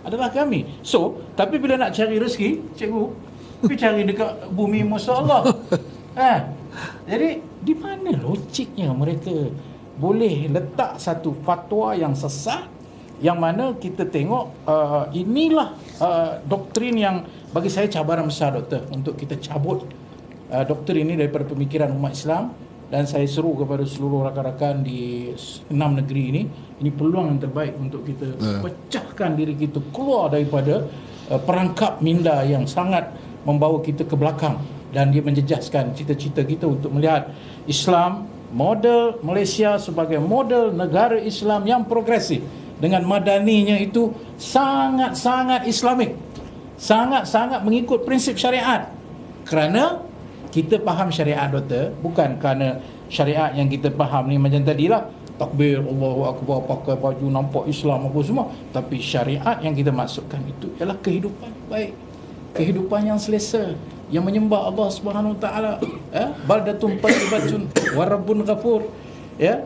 adalah kami. So, tapi bila nak cari rezeki, cikgu, pergi cari dekat bumi musuh Allah. Jadi, di mana logiknya mereka boleh letak satu fatwa yang sesat, yang mana kita tengok inilah doktrin yang bagi saya cabaran besar, doktor, untuk kita cabut doktrin ini daripada pemikiran umat Islam. Dan saya seru kepada seluruh rakan-rakan di 6 negeri ini peluang yang terbaik untuk kita pecahkan diri kita keluar daripada perangkap minda yang sangat membawa kita ke belakang, dan dia menjejaskan cita-cita kita untuk melihat Islam, model Malaysia sebagai model negara Islam yang progresif dengan madaninya itu sangat-sangat Islamik, sangat-sangat mengikut prinsip syariat. Kerana kita faham syariat, doktor, bukan kerana syariat yang kita faham ni macam tadilah, takbir, Allahu Akbar, pakai baju, nampak Islam apa semua. Tapi syariat yang kita maksudkan itu ialah kehidupan baik, kehidupan yang selesa, yang menyembah Allah Subhanahu Wa Taala, baldatun tayyibatun wa rabbun ghafur,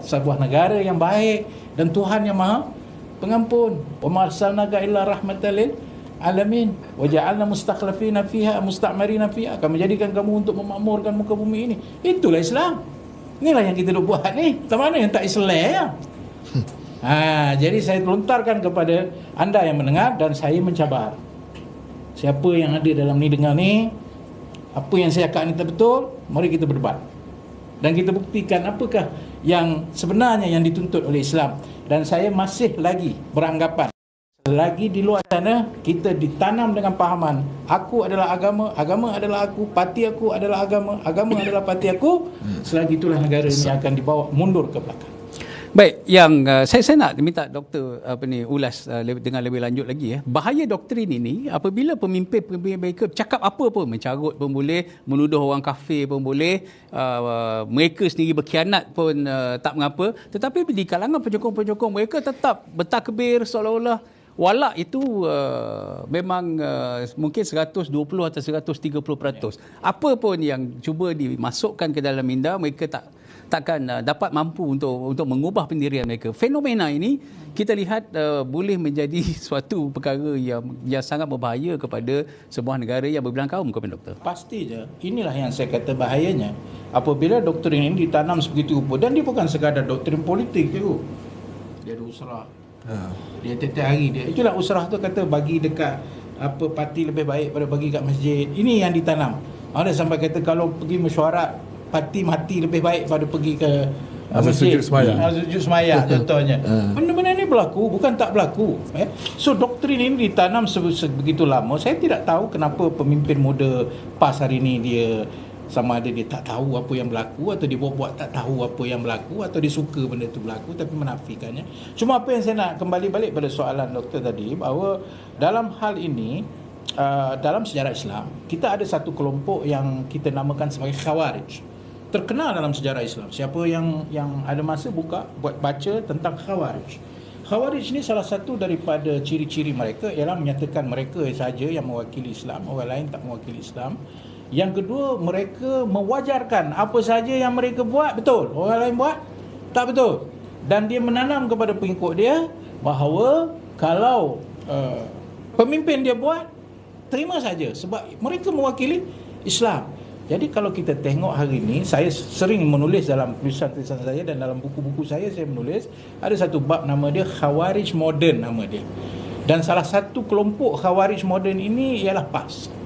sebuah negara yang baik dan Tuhan yang Maha Pengampun. Wa ma arsalnaka illa rahmatan lil alamin wa ja'alna mustakhlifina fiha musta'marina fiha, akan menjadikan kamu untuk memakmurkan muka bumi ini. Itulah Islam. Inilah yang kita buat ni. Tak mana yang tak Islam. Jadi saya lontarkan kepada anda yang mendengar, dan saya mencabar siapa yang ada dalam ni dengar ni, apa yang saya cakap ni tak betul, mari kita berdebat dan kita buktikan apakah yang sebenarnya yang dituntut oleh Islam. Dan saya masih lagi beranggapan, lagi di luar sana kita ditanam dengan pahaman aku adalah agama, agama adalah aku, parti aku adalah agama, agama adalah parti aku, selagi itulah negara ini akan dibawa mundur ke belakang. Baik, yang saya nak minta doktor ulas dengan lebih lanjut lagi bahaya doktrin ini apabila pemimpin mereka cakap apa pun, mencarut pun boleh, menuduh orang kafir pun boleh, mereka sendiri berkhianat pun tak mengapa, tetapi di kalangan penyokong-penyokong mereka tetap bertakbir seolah-olah walak itu memang mungkin 120 atau 130%. Apa pun yang cuba dimasukkan ke dalam minda, mereka takkan dapat mampu untuk mengubah pendirian mereka. Fenomena ini kita lihat boleh menjadi suatu perkara yang sangat berbahaya kepada sebuah negara yang berbilang kaum, Kepada Doktor. Pasti je. Inilah yang saya kata bahayanya. Apabila doktrin ini ditanam sebegitu rupa, dan dia bukan sekadar doktrin politik je. Dia ada usrah. Dia tiap-tiap hari dia. Itulah usrah tu kata bagi dekat apa parti lebih baik pada bagi kat masjid. Ini yang ditanam. Ada sampai kata kalau pergi mesyuarat, parti mati lebih baik pada pergi ke masjid, sujud semayang contohnya. Benda-benda ni berlaku, bukan tak berlaku. So doktrin ini ditanam sebegitu lama. Saya tidak tahu kenapa pemimpin muda PAS hari ini dia sama ada dia tak tahu apa yang berlaku, atau dia buat tak tahu apa yang berlaku, atau dia suka benda itu berlaku tapi menafikannya. Cuma apa yang saya nak kembali balik pada soalan doktor tadi, bahawa dalam hal ini dalam sejarah Islam kita ada satu kelompok yang kita namakan sebagai Khawarij. Terkenal dalam sejarah Islam. Siapa yang ada masa buat baca tentang Khawarij. Khawarij ni salah satu daripada ciri-ciri mereka ialah menyatakan mereka saja yang mewakili Islam, orang lain tak mewakili Islam. Yang kedua, mereka mewajarkan apa saja yang mereka buat betul, orang lain buat tak betul. Dan dia menanam kepada pengikut dia bahawa kalau pemimpin dia buat, terima saja sebab mereka mewakili Islam. Jadi kalau kita tengok hari ini, saya sering menulis dalam tulisan-tulisan saya dan dalam buku-buku saya menulis, ada satu bab nama dia Khawarij Moden nama dia. Dan salah satu kelompok Khawarij Moden ini ialah PAS.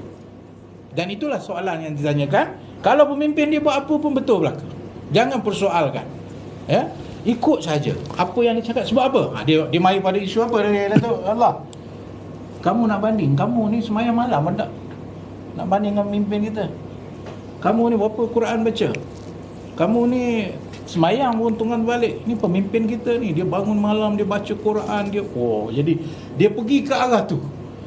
Dan itulah soalan yang ditanyakan, kalau pemimpin dia buat apa pun betul belaka. Jangan persoalkan. Ikut saja apa yang dia cakap. Sebab apa? Dia mari pada isu apa dia kata, Allah, kamu nak banding, kamu ni semayang malam tak? Nak banding dengan pemimpin kita. Kamu ni berapa Quran baca? Kamu ni semayang pun tunggu balik. Ni pemimpin kita ni, dia bangun malam, dia baca Quran, jadi dia pergi ke arah tu.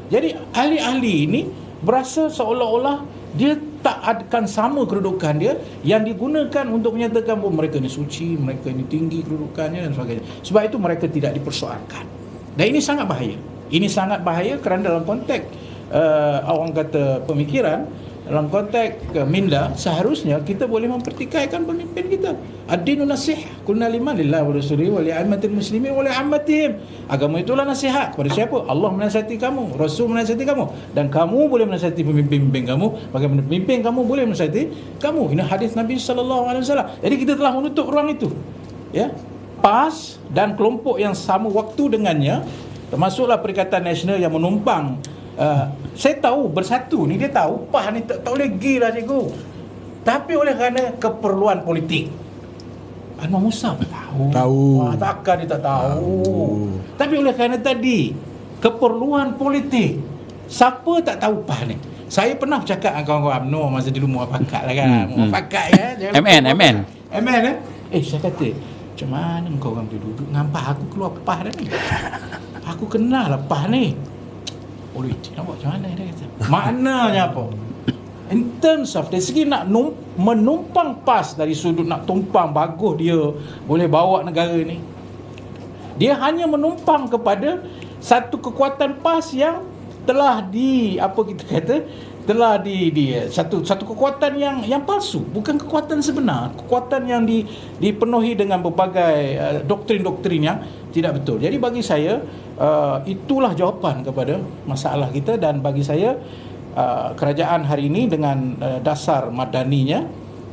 Jadi ahli-ahli ini berasa seolah-olah dia tak akan sama kedudukan dia yang digunakan untuk menyatakan bahawa mereka ni suci, mereka ni tinggi kedudukannya dan sebagainya. Sebab itu mereka tidak dipersoalkan. Dan ini sangat bahaya. Ini sangat bahaya kerana dalam konteks orang kata pemikiran, dalam konteks minda, seharusnya kita boleh mempertikaikan pemimpin kita. Ad-dinu nasihah. Qulna liman lillahi wa rasulihi wa li'ammatil muslimin wa li'ammatihim. Agama itulah nasihat. Kepada siapa? Allah menasihati kamu, Rasul menasihati kamu, dan kamu boleh menasihati pemimpin-pemimpin kamu bagaimana pemimpin kamu boleh menasihati kamu. Ini hadis Nabi sallallahu alaihi wasallam. Jadi kita telah menutup ruang itu. Ya. PAS dan kelompok yang sama waktu dengannya, termasuklah Perikatan Nasional yang menumpang. Saya tahu bersatu ni, dia tahu PAS ni tak boleh pergi lah cikgu, tapi oleh kerana keperluan politik. Anwar Musa tahu. Takkan dia tak tahu. Tapi oleh kerana tadi keperluan politik, siapa tak tahu PAS ni. Saya pernah bercakap dengan kawan-kawan UMNO masa dulu muafakat lah kan. Muafakat kan. MN. Saya kata, macam mana kau orang duduk dengan PAS? Aku keluar PAS dah ni. Aku kenal lah PAS ni. Politik nak buat macam mana, dia kata. Maknanya apa? In terms of dari segi nak menumpang PAS, dari sudut nak tumpang bagus dia boleh bawa negara ni, dia hanya menumpang kepada satu kekuatan PAS yang telah satu kekuatan yang palsu, bukan kekuatan sebenar, kekuatan yang dipenuhi dengan berbagai doktrin-doktrin yang tidak betul. Jadi bagi saya itulah jawapan kepada masalah kita, dan bagi saya kerajaan hari ini dengan dasar madaninya,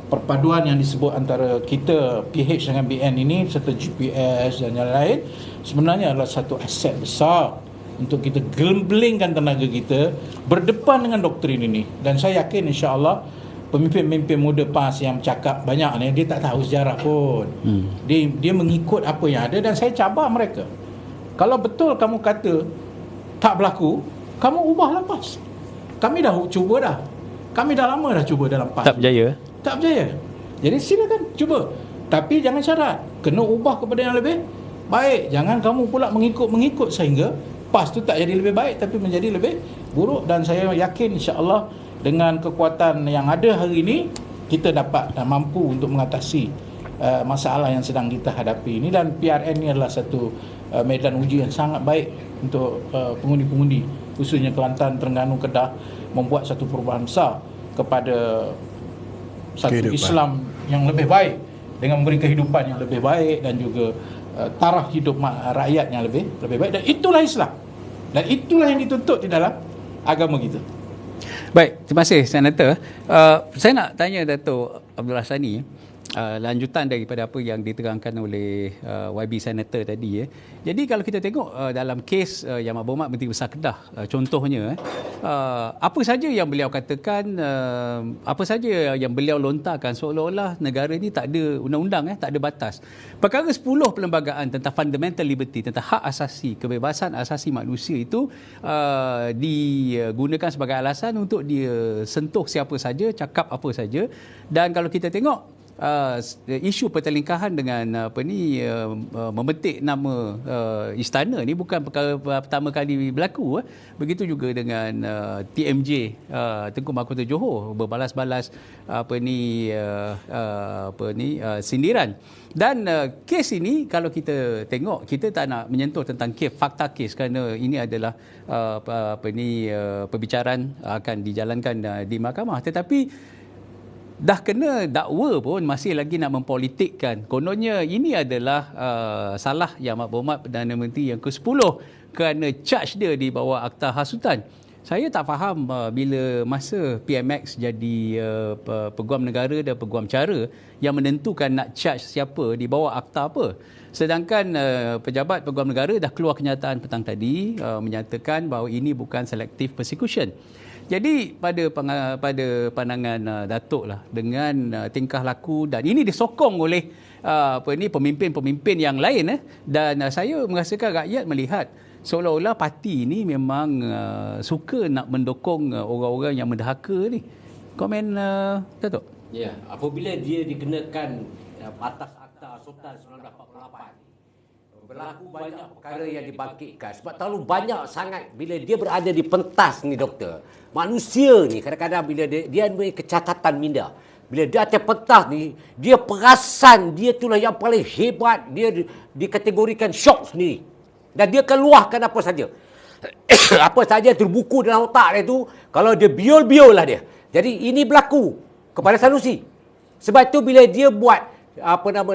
perpaduan yang disebut antara kita PH dengan BN ini serta GPS dan yang lain, sebenarnya adalah satu aset besar untuk kita gelembelingkan tenaga kita berdepan dengan doktrin ini. Dan saya yakin insya-Allah pemimpin-pemimpin muda PAS yang bercakap banyak ni, dia tak tahu sejarah pun. Dia mengikut apa yang ada, dan saya cabar mereka. Kalau betul kamu kata tak berlaku, kamu ubahlah PAS. Kami dah cuba dah. Kami dah lama dah cuba dalam PAS. Tak berjaya. Jadi silakan cuba. Tapi jangan syarat. Kena ubah kepada yang lebih baik. Jangan kamu pula mengikut sehingga PAS tu tak jadi lebih baik tapi menjadi lebih buruk. Dan saya yakin insya-Allah dengan kekuatan yang ada hari ini, kita dapat dan mampu untuk mengatasi masalah yang sedang kita hadapi ini. Dan PRN ni adalah satu medan uji yang sangat baik untuk pengundi-pengundi, khususnya Kelantan, Terengganu, Kedah, membuat satu perubahan besar kepada satu kehidupan Islam yang lebih baik, dengan memberi kehidupan yang lebih baik dan juga taraf hidup rakyat yang lebih baik. Dan itulah Islam, dan itulah yang dituntut di dalam agama kita. Baik, terima kasih Senator. Saya nak tanya Dato' Abdul Rahsani, lanjutan daripada apa yang diterangkan oleh YB Senator tadi. Jadi kalau kita tengok dalam kes Yang Berhormat Menteri Besar Kedah, contohnya apa saja yang beliau katakan, apa saja yang beliau lontarkan, seolah-olah negara ini tak ada undang-undang, tak ada batas. Perkara 10 perlembagaan tentang fundamental liberty, tentang hak asasi, kebebasan asasi manusia itu digunakan sebagai alasan untuk dia sentuh siapa saja, cakap apa saja. Dan kalau kita tengok isu pertelingkahan dengan memetik nama istana ni bukan perkara pertama kali berlaku. Begitu juga dengan TMJ Tengku Mahkota Johor berbalas-balas sindiran. Dan kes ini kalau kita tengok, kita tak nak menyentuh tentang fakta kes kerana ini adalah perbicaraan akan dijalankan di mahkamah. Tetapi dah kena dakwa pun masih lagi nak mempolitikkan. Kononnya ini adalah salah Yang Berhormat Perdana Menteri yang ke-10 kerana charge dia di bawah Akta Hasutan. Saya tak faham bila masa PMX jadi peguam negara dan peguam cara yang menentukan nak charge siapa di bawah akta apa. Sedangkan pejabat peguam negara dah keluar kenyataan petang tadi menyatakan bahawa ini bukan selective persecution. Jadi pada pandangan Datuk lah, dengan tingkah laku, dan ini disokong oleh pemimpin-pemimpin yang lain, dan saya merasakan rakyat melihat seolah-olah parti ini memang suka nak mendukung orang-orang yang mendahaka ni. Komen Datuk? Ya, apabila dia dikenakan atas Akta Sultan 1948, berlaku banyak perkara yang dibangkitkan sebab terlalu banyak sangat bila dia berada di pentas ni doktor. Manusia ni kadang-kadang bila dia ada kecacatan minda. Bila dia atas pentas ni, dia perasan dia itulah yang paling hebat, dia dikategorikan syok sendiri. Dan dia akan luahkan apa saja. Apa saja terbuku dalam otak dia tu, kalau dia biol-biol lah dia. Jadi ini berlaku kepada Sanusi. Sebab itu bila dia buat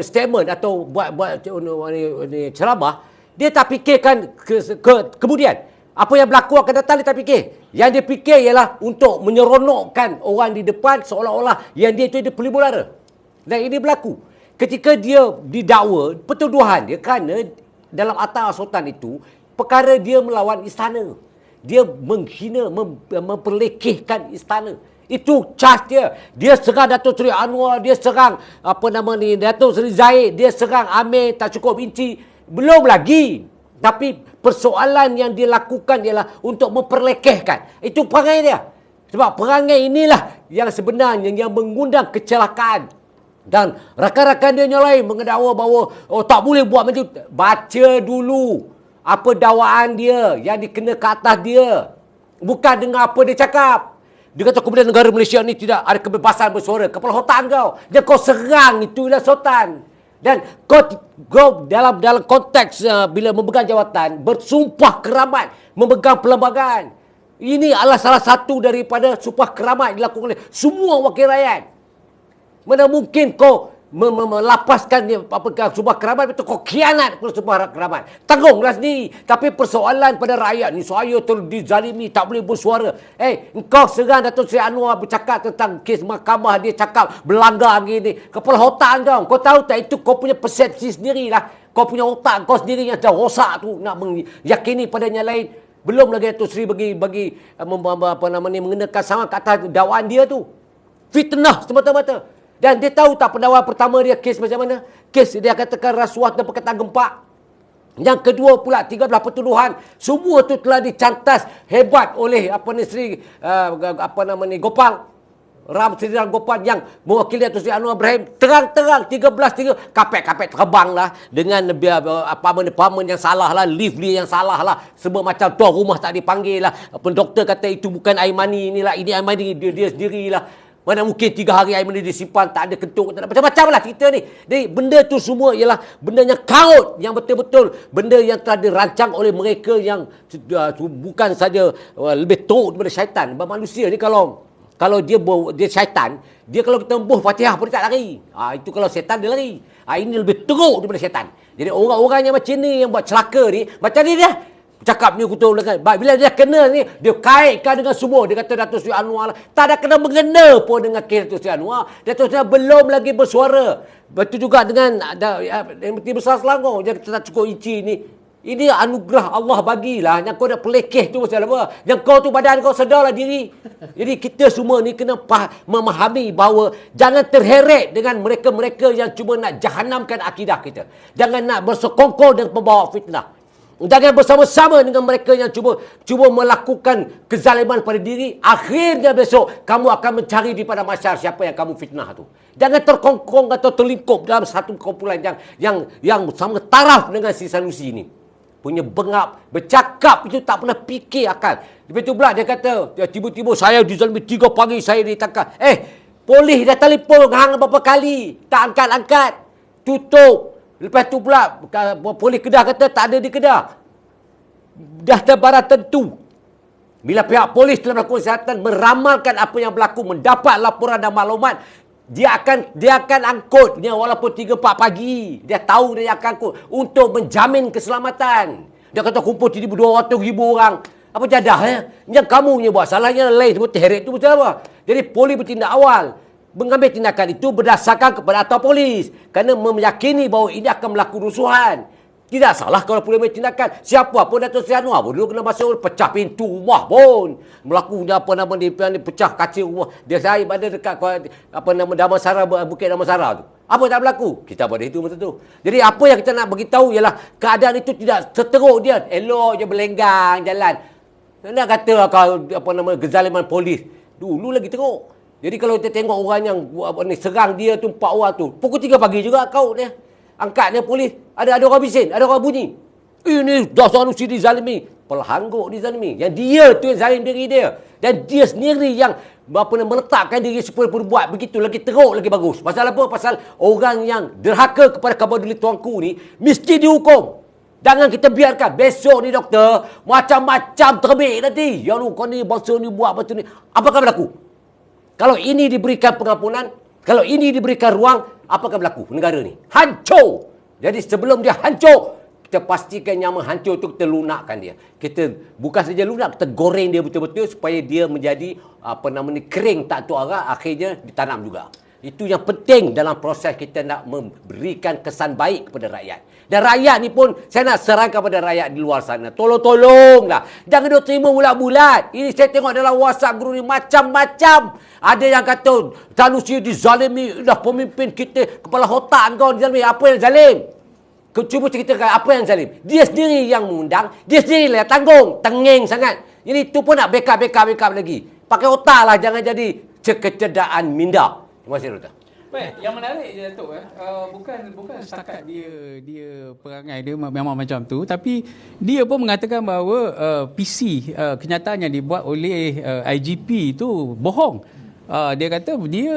statement atau buat ceramah, dia tak fikirkan kemudian apa yang berlaku akan datang, dia tak fikir. Yang dia fikir ialah untuk menyeronokkan orang di depan seolah-olah yang dia itu ada pelibur lara. Dan ini berlaku ketika dia didakwa pertuduhan dia kerana dalam Akta Sultan itu perkara dia melawan istana. Dia menghina, memperlekehkan istana. Itu charge dia. Dia serang Datuk Seri Anwar, dia serang Datuk Seri Zahid, dia serang Amir tak cukup inci. Belum lagi. Tapi persoalan yang dia lakukan ialah untuk memperlekehkan. Itu perangai dia. Sebab perangai inilah yang sebenarnya yang mengundang kecelakaan. Dan rakan-rakan dia yang lain mengedakwa bahawa tak boleh buat macam tu. Baca dulu apa dakwaan dia yang dikena ke atas dia. Bukan dengar apa dia cakap. Dia kata kemudian negara Malaysia ni tidak ada kebebasan bersuara. Kepala otak kau. Dan kau serang itulah sultan. Dan kau dalam konteks bila memegang jawatan, bersumpah keramat memegang perlembagaan. Ini adalah salah satu daripada sumpah keramat dilakukan oleh semua wakil rakyat. Mana mungkin kau melapaskan sumpah keramat, betul kau khianat kepada sumpah keramat. Tanggunglah sendiri. Tapi persoalan pada rakyat ni, saya dizalimi, tak boleh bersuara. Engkau serang Datuk Seri Anwar bercakap tentang kes mahkamah, dia cakap berlanggar begini. Kepala otak kau tahu tak, itu kau punya persepsi sendirilah. Kau punya otak kau sendiri yang dah rosak tu nak meyakini pada yang lain. Belum lagi Datuk Seri mengenakan sama kata dakwaan dia tu. Fitnah semata-mata. Dan dia tahu tak pendakwa pertama dia kes macam mana? Kes dia katakan rasuah dan perkataan gempak. Yang kedua pula 13 pertuduhan. Semua tu telah dicantas hebat oleh Gopal. Sri Gopal yang mewakili Datuk Seri Anwar Ibrahim. Terang-terang 13 kapet-kapet terbang lah. Dengan paman yang salah lah. Lift dia yang salah lah. Semua macam tuan rumah tak dipanggil lah. Doktor kata itu bukan air mani inilah. Ini air mani dia sendirilah. Mana mungkin 3 hari air mani disimpan, tak ada kentuk, tak ada macam-macam lah cerita ni. Jadi benda tu semua ialah benda yang karut, yang betul-betul benda yang telah dirancang oleh mereka yang bukan saja lebih teruk daripada syaitan. Manusia ni kalau dia syaitan, dia kalau kita embuh Fatihah pun dia tak lari. Itu kalau syaitan dia lari. Ini lebih teruk daripada syaitan. Jadi orang-orang yang macam ni, yang buat celaka ni, macam ni dia. Cakap ni kutu bila dia kena ni, dia kaitkan dengan semua. Dia kata Datuk Seri Anwar tak ada kena mengena pun dengan kes Datuk Seri Anwar. Datuk Seri belum lagi bersuara. Betul juga dengan Menteri Besar Selangor. Dia kata tak cukup inci ni. Ini anugerah Allah bagilah. Yang kau dah pelekeh tu pasal apa? Yang kau tu badan kau sedarlah diri. Jadi kita semua ni kena memahami bahawa jangan terheret dengan mereka-mereka yang cuma nak jahanamkan akidah kita. Jangan nak bersekongkol dan pembawa fitnah. Jangan bersama-sama dengan mereka yang cuba melakukan kezaliman pada diri. Akhirnya besok kamu akan mencari di pada masyarakat siapa yang kamu fitnah tu. Jangan terkongkong atau terlingkup dalam satu kumpulan yang sama taraf dengan si Sanusi ni. Punya bengap, bercakap itu tak pernah fikir akal. Lepas tu pula dia kata, tiba-tiba saya dizalimi 3 pagi saya ditangkap. Polis dah telefon hang berapa kali, tak angkat-angkat. Tutup. Lepas tu pula polis Kedah kata tak ada di Kedah. Dah terbarang tentu. Bila pihak polis telah melakukan siasatan meramalkan apa yang berlaku, mendapat laporan dan maklumat, dia akan angkutnya walaupun 3-4 pagi. Dia tahu dia akan angkut untuk menjamin keselamatan. Dia kata kumpul 200,000 orang. Apa jadah ya? Yang kamu punya buat salah, yang lain semua terheret tu betul apa? Jadi polis bertindak awal. Mengambil tindakan itu berdasarkan kepada atau polis. Kerana meyakini bahawa ini akan berlaku rusuhan. Tidak salah kalau polis ambil tindakan. Siapa pun Datuk Seri Anwar pun dulu kena masuk, pecah pintu rumah pun. Berlaku dia pecah kaca rumah. Dia saya pada dekat Damansara, Bukit Damansara tu. Apa tak berlaku? Kita pada itu masa tu. Jadi apa yang kita nak beritahu ialah keadaan itu tidak seteruk dia. Elok je berlenggang jalan. Nak kata kezaliman polis. Dulu lagi teruk. Jadi kalau kita tengok orang yang serang dia tu 4 orang tu, pukul 3 pagi juga kau dia. angkat dia polis, ada orang bising, ada orang bunyi. Ini dah Sanusi dizalimi. Pelhangguk dizalimi. Yang dia tu yang zalim diri dia. Dan dia sendiri yang meletakkan diri supaya berbuat begitu lagi teruk, lagi bagus. Pasal apa? Pasal orang yang derhaka kepada khabar duli tuanku ni mesti dihukum. Jangan kita biarkan. Besok ni doktor, macam-macam terbit nanti. Ya lu, kau ni bangsa ni buat macam ni. Apa akan berlaku? Kalau ini diberikan pengampunan, kalau ini diberikan ruang, apa akan berlaku negara ni? Hancur. Jadi sebelum dia hancur, kita pastikan yang menghancur tu kita lunakkan dia. Kita bukan saja lunak, kita goreng dia betul-betul supaya dia menjadi kering tak tu arah, akhirnya ditanam juga. Itu yang penting dalam proses kita nak memberikan kesan baik kepada rakyat. Dan rakyat ni pun saya nak serahkan kepada rakyat di luar sana. Tolong-tolonglah. Jangan dia terima bulat-bulat. Ini saya tengok dalam WhatsApp guru ni macam-macam. Ada yang kata Sanusi dizalimi, dah pemimpin kita, kepala otak kau dizalimi. Apa yang zalim? Cuba ceritakan apa yang zalim. Dia sendiri yang mengundang, dia sendiri lah tanggung. Tengeng sangat. Jadi tu pun nak backup lagi. Pakai otak lah, jangan jadi kecederaan minda. Terima kasih, Doktor. Baik, yang menarik je Datuk, bukan setakat dia perangai dia memang macam tu, tapi dia pun mengatakan bahawa PC kenyataan yang dibuat oleh IGP itu bohong. Dia kata dia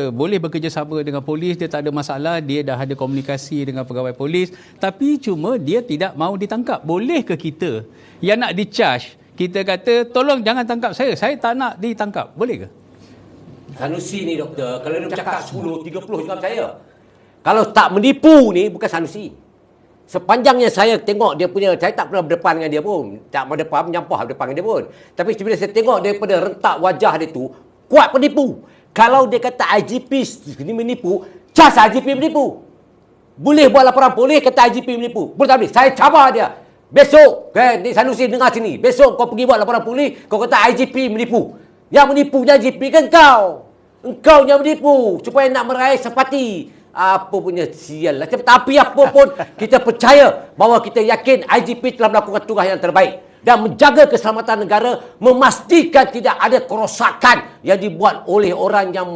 boleh bekerjasama dengan polis, dia tak ada masalah, dia dah ada komunikasi dengan pegawai polis, tapi cuma dia tidak mahu ditangkap. Boleh ke kita yang nak di-charge, kita kata tolong jangan tangkap saya tak nak ditangkap, boleh ke? Sanusi ni doktor, kalau dia bercakap 10, 30 cakap saya. Kalau tak menipu ni bukan Sanusi. Sepanjangnya saya tengok dia punya, saya tak pernah berdepan dengan dia pun. Tak berdepan, menyampah berdepan dengan dia pun. Tapi bila saya tengok daripada rentak wajah dia tu, kuat penipu. Kalau dia kata IGP ni menipu, cas IGP menipu. Boleh buat laporan polis kata IGP menipu. Boleh tak boleh? Saya cabar dia. Besok, ni Sanusi dengar sini. Besok kau pergi buat laporan polis, kau kata IGP menipu. Yang menipunya IGP kan kau. Engkau yang menipu supaya nak meraih simpati. Apa punya sial lah. Tapi apa pun kita percaya bahawa kita yakin IGP telah melakukan tugas yang terbaik dan menjaga keselamatan negara, memastikan tidak ada kerosakan yang dibuat oleh orang yang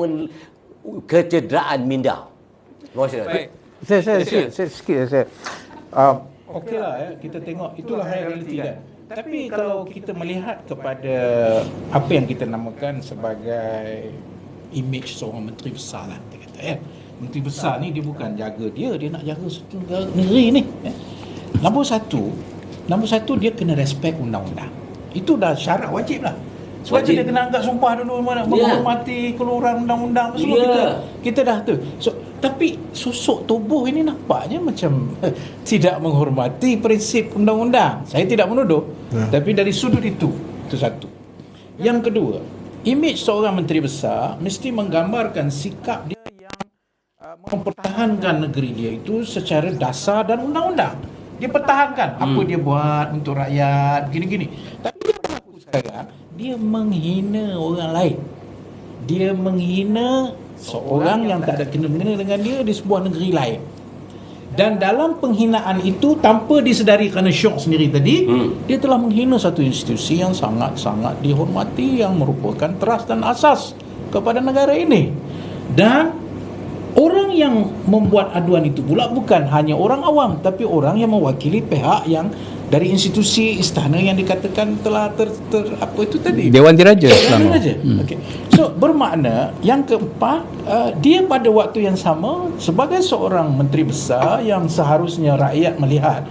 kecederaan minda. Terima kasih. Baik. Saya sikit. Okeylah ya, kita tengok itulah realiti kan. Tapi kalau kita melihat kepada apa yang kita namakan sebagai image seorang menteri besar lah, kita kata ya. Menteri besar ni dia bukan jaga dia nak jaga satu negeri ni. Nombor satu dia kena respect undang-undang. Itu dah syarat wajib lah. Sebab dia kena angkat sumpah dulu, menghormati keluaran undang-undang semua kita dah tu. Tapi sosok tubuh ini nampaknya macam tidak menghormati prinsip undang-undang. Saya tidak menuduh, tapi dari sudut itu satu. Yang kedua, imej seorang menteri besar mesti menggambarkan sikap dia yang mempertahankan negeri dia itu secara dasar dan undang-undang. Dia pertahankan apa dia buat untuk rakyat, gini-gini. Tapi dia berlaku sekarang, dia menghina orang lain. Dia menghina seorang yang tak ada kena-mengena dengan dia di sebuah negeri lain. Dan dalam penghinaan itu, tanpa disedari kerana syok sendiri tadi, dia telah menghina satu institusi yang sangat-sangat dihormati, yang merupakan teras dan asas kepada negara ini. Dan orang yang membuat aduan itu pula bukan hanya orang awam, tapi orang yang mewakili pihak yang dari institusi istana yang dikatakan telah apa itu tadi? Dewan Diraja. Dewan Diraja. Okay. So bermakna yang keempat, dia pada waktu yang sama sebagai seorang menteri besar yang seharusnya rakyat melihat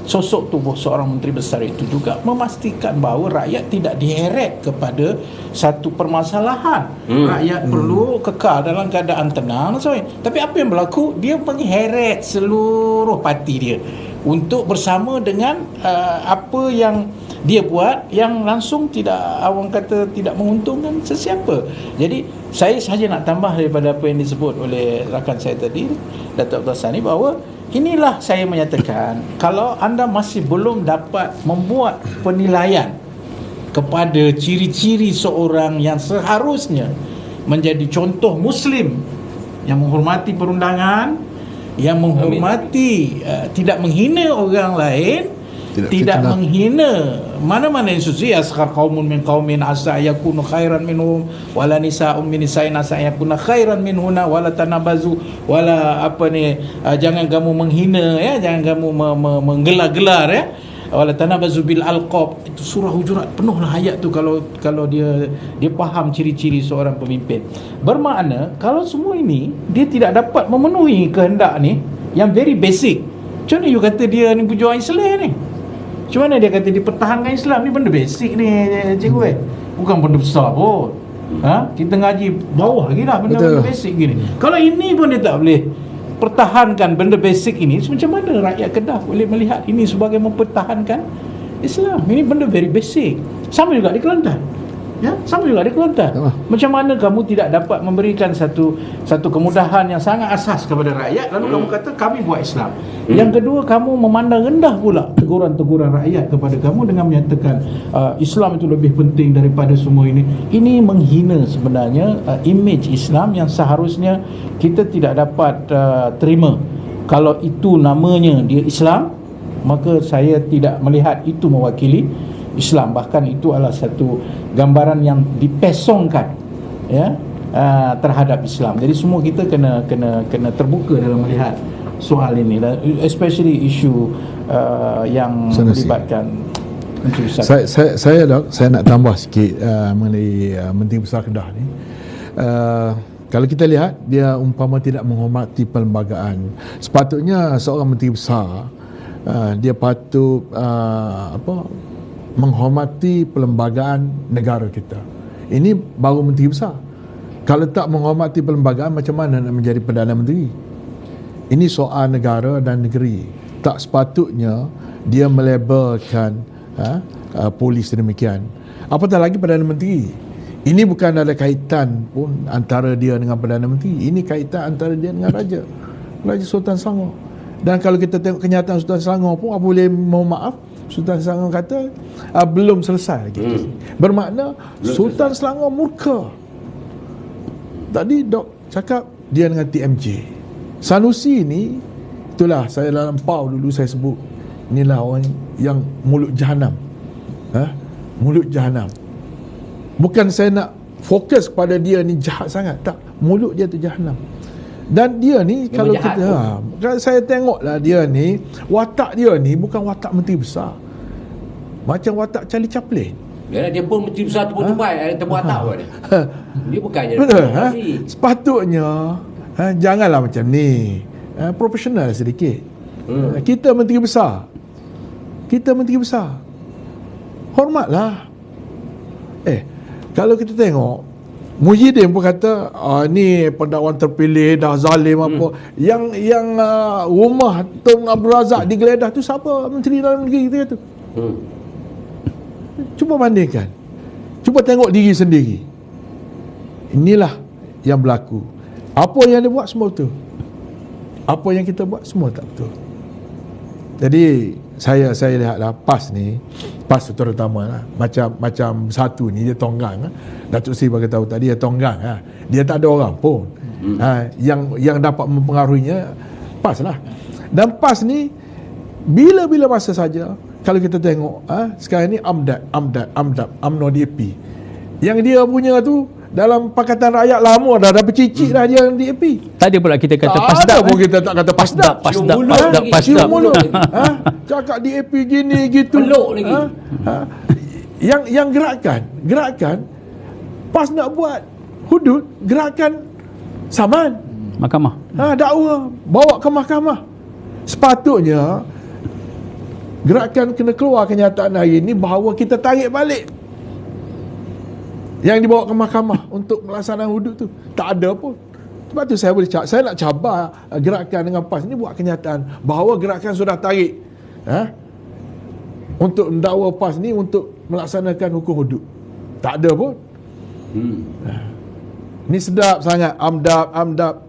sosok tubuh seorang menteri besar itu juga memastikan bahawa rakyat tidak diheret kepada satu permasalahan. Rakyat perlu kekal dalam keadaan tenang. Tapi apa yang berlaku? Dia mengheret seluruh parti dia untuk bersama dengan apa yang dia buat yang langsung tidak, orang kata, tidak menguntungkan sesiapa. Jadi saya sahaja nak tambah daripada apa yang disebut oleh rakan saya tadi, Datuk Abdul Sani, bahawa inilah saya menyatakan, kalau anda masih belum dapat membuat penilaian kepada ciri-ciri seorang yang seharusnya menjadi contoh Muslim yang menghormati perundangan, yang menghormati, tidak menghina orang lain, tidak fitnah. menghina mana-mana yang suci. Askhar qaumun min qaumin asa yakunu khairan minhum wala nisa'un min nisa'in asa yakuna khairan minhunna wala tanabazu wala jangan kamu menghina, ya, jangan kamu menggelar-gelar, ya, wala tanabazu bil alqab. Itu surah Hujurat penuhlah ayat tu kalau dia faham ciri-ciri seorang pemimpin. Bermakna kalau semua ini dia tidak dapat memenuhi kehendak ni yang very basic. Macam mana you kata dia ni berjuang Islam ni? Macam mana dia kata dia pertahankan Islam ni? Benda basic ni, cikgu. Bukan benda besar pun. Kita ngaji bawah lagi dah benda-benda basic gini. Kalau ini pun dia tak boleh pertahankan benda basic ini, macam mana rakyat Kedah boleh melihat ini sebagai mempertahankan Islam? Ini benda very basic. Sama juga di Kelantan. Ya, sama juga di Kelantan. Macam mana kamu tidak dapat memberikan satu kemudahan yang sangat asas kepada rakyat, lalu kamu kata kami buat Islam. Yang kedua, kamu memandang rendah pula teguran-teguran rakyat kepada kamu dengan menyatakan Islam itu lebih penting daripada semua ini. Ini menghina sebenarnya image Islam yang seharusnya kita tidak dapat terima. Kalau itu namanya dia Islam, maka saya tidak melihat itu mewakili Islam. Bahkan itu adalah satu gambaran yang dipesongkan, ya, terhadap Islam. Jadi semua kita kena terbuka dalam melihat soal ini, dan especially isu yang melibatkan Menteri Besar. Saya nak tambah sikit mengenai Menteri Besar Kedah ni. Kalau kita lihat, dia umpama tidak menghormati perlembagaan. Sepatutnya seorang Menteri Besar dia patut menghormati perlembagaan negara kita. Ini baru Menteri Besar. Kalau tak menghormati perlembagaan, macam mana nak menjadi Perdana Menteri? Ini soal negara dan negeri. Tak sepatutnya dia melabelkan polis demikian. Apatah lagi Perdana Menteri. Ini bukan ada kaitan pun antara dia dengan Perdana Menteri. Ini kaitan antara dia dengan Raja Sultan Selangor. Dan kalau kita tengok kenyataan Sultan Selangor pun, apa boleh mohon maaf, Sultan Selangor kata belum selesai lagi. Bermakna Sultan Selangor murka. Tadi Dok cakap dia dengan TMJ. Sanusi ni, itulah saya dalam PAU dulu saya sebut, inilah orang yang mulut jahanam. Mulut jahanam. Bukan saya nak fokus kepada dia ni jahat sangat, tak. Mulut dia tu jahanam. Dan dia ni kalau kita saya tengoklah dia ni, watak dia ni bukan watak Menteri Besar. Macam watak Charlie Chaplin. Dia pun Menteri Besar tebal-tebal, tebal watak pun dia. Dia bukannya sepatutnya janganlah macam ni. Profesional sedikit. Kita Menteri Besar. Hormatlah. Kalau kita tengok, Muhyiddin pun kata ni pendakwan terpilih dah zalim apa. Yang rumah Tun Abdul Razak digeledah tu siapa? Menteri Dalam Negeri kita tu. Cuba bandingkan. Cuba tengok diri sendiri. Inilah yang berlaku. Apa yang dia buat semua betul. Apa yang kita buat semua tak betul. Jadi saya lihatlah PAS ni, PAS terutama lah, macam satu ni dia tonggang. Datuk Seri bagi tahu tadi dia tonggang. Dia tak ada orang pun. Yang dapat mempengaruhinya PAS lah. Dan PAS ni bila-bila masa saja, kalau kita tengok sekarang ni UMNO DAP. Yang dia punya tu dalam Pakatan Rakyat lama dah bercicik dah dia DAP. Tak ada pula kita kata tak PASDAP. Tak ada pun kita tak kata PASDAP. PASDAP. Cakap DAP gini gitu. Peluk lagi. Yang gerakan PAS nak buat hudud, gerakan saman. Mahkamah. Dakwa bawa ke mahkamah. Sepatutnya gerakan kena keluar kenyataan hari ini bahawa kita tarik balik yang dibawa ke mahkamah untuk melaksanakan hudud tu. Tak ada pun. Sebab tu saya nak cabar gerakan dengan PAS ni buat kenyataan bahawa gerakan sudah tarik untuk mendakwa PAS ni untuk melaksanakan hukum hudud. Tak ada pun. Ni sedap sangat amdap.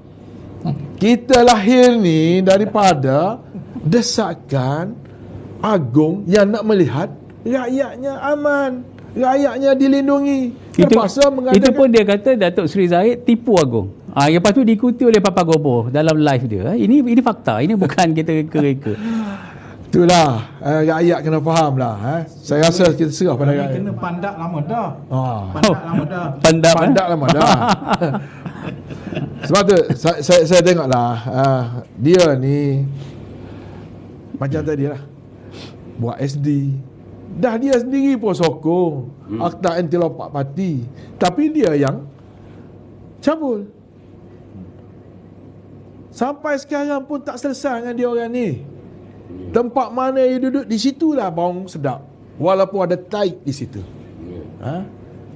Kita lahir ni daripada desakan agung yang nak melihat rakyatnya aman, rakyatnya dilindungi. Terpaksa mengadakan. Itu pun dia kata Datuk Seri Zahid tipu agung. Lepas tu diikuti oleh Papa Gobo dalam live dia. Ini fakta. Ini bukan kita reka-reka. Itulah rakyat kena faham lah. Saya rasa kita serah pada rakyat. Kena pandak lama dah. Ah. Pandak lama dah. Pandak lama dah. Sebab tu saya tengoklah dia ni macam tadi lah, buat SD. Dah dia sendiri pun sokong Akta Anti Lompat Parti, tapi dia yang cabul. Sampai sekarang pun tak selesai dengan dia orang ni. Tempat mana dia duduk, di situlah bau sedap, walaupun ada tai di situ.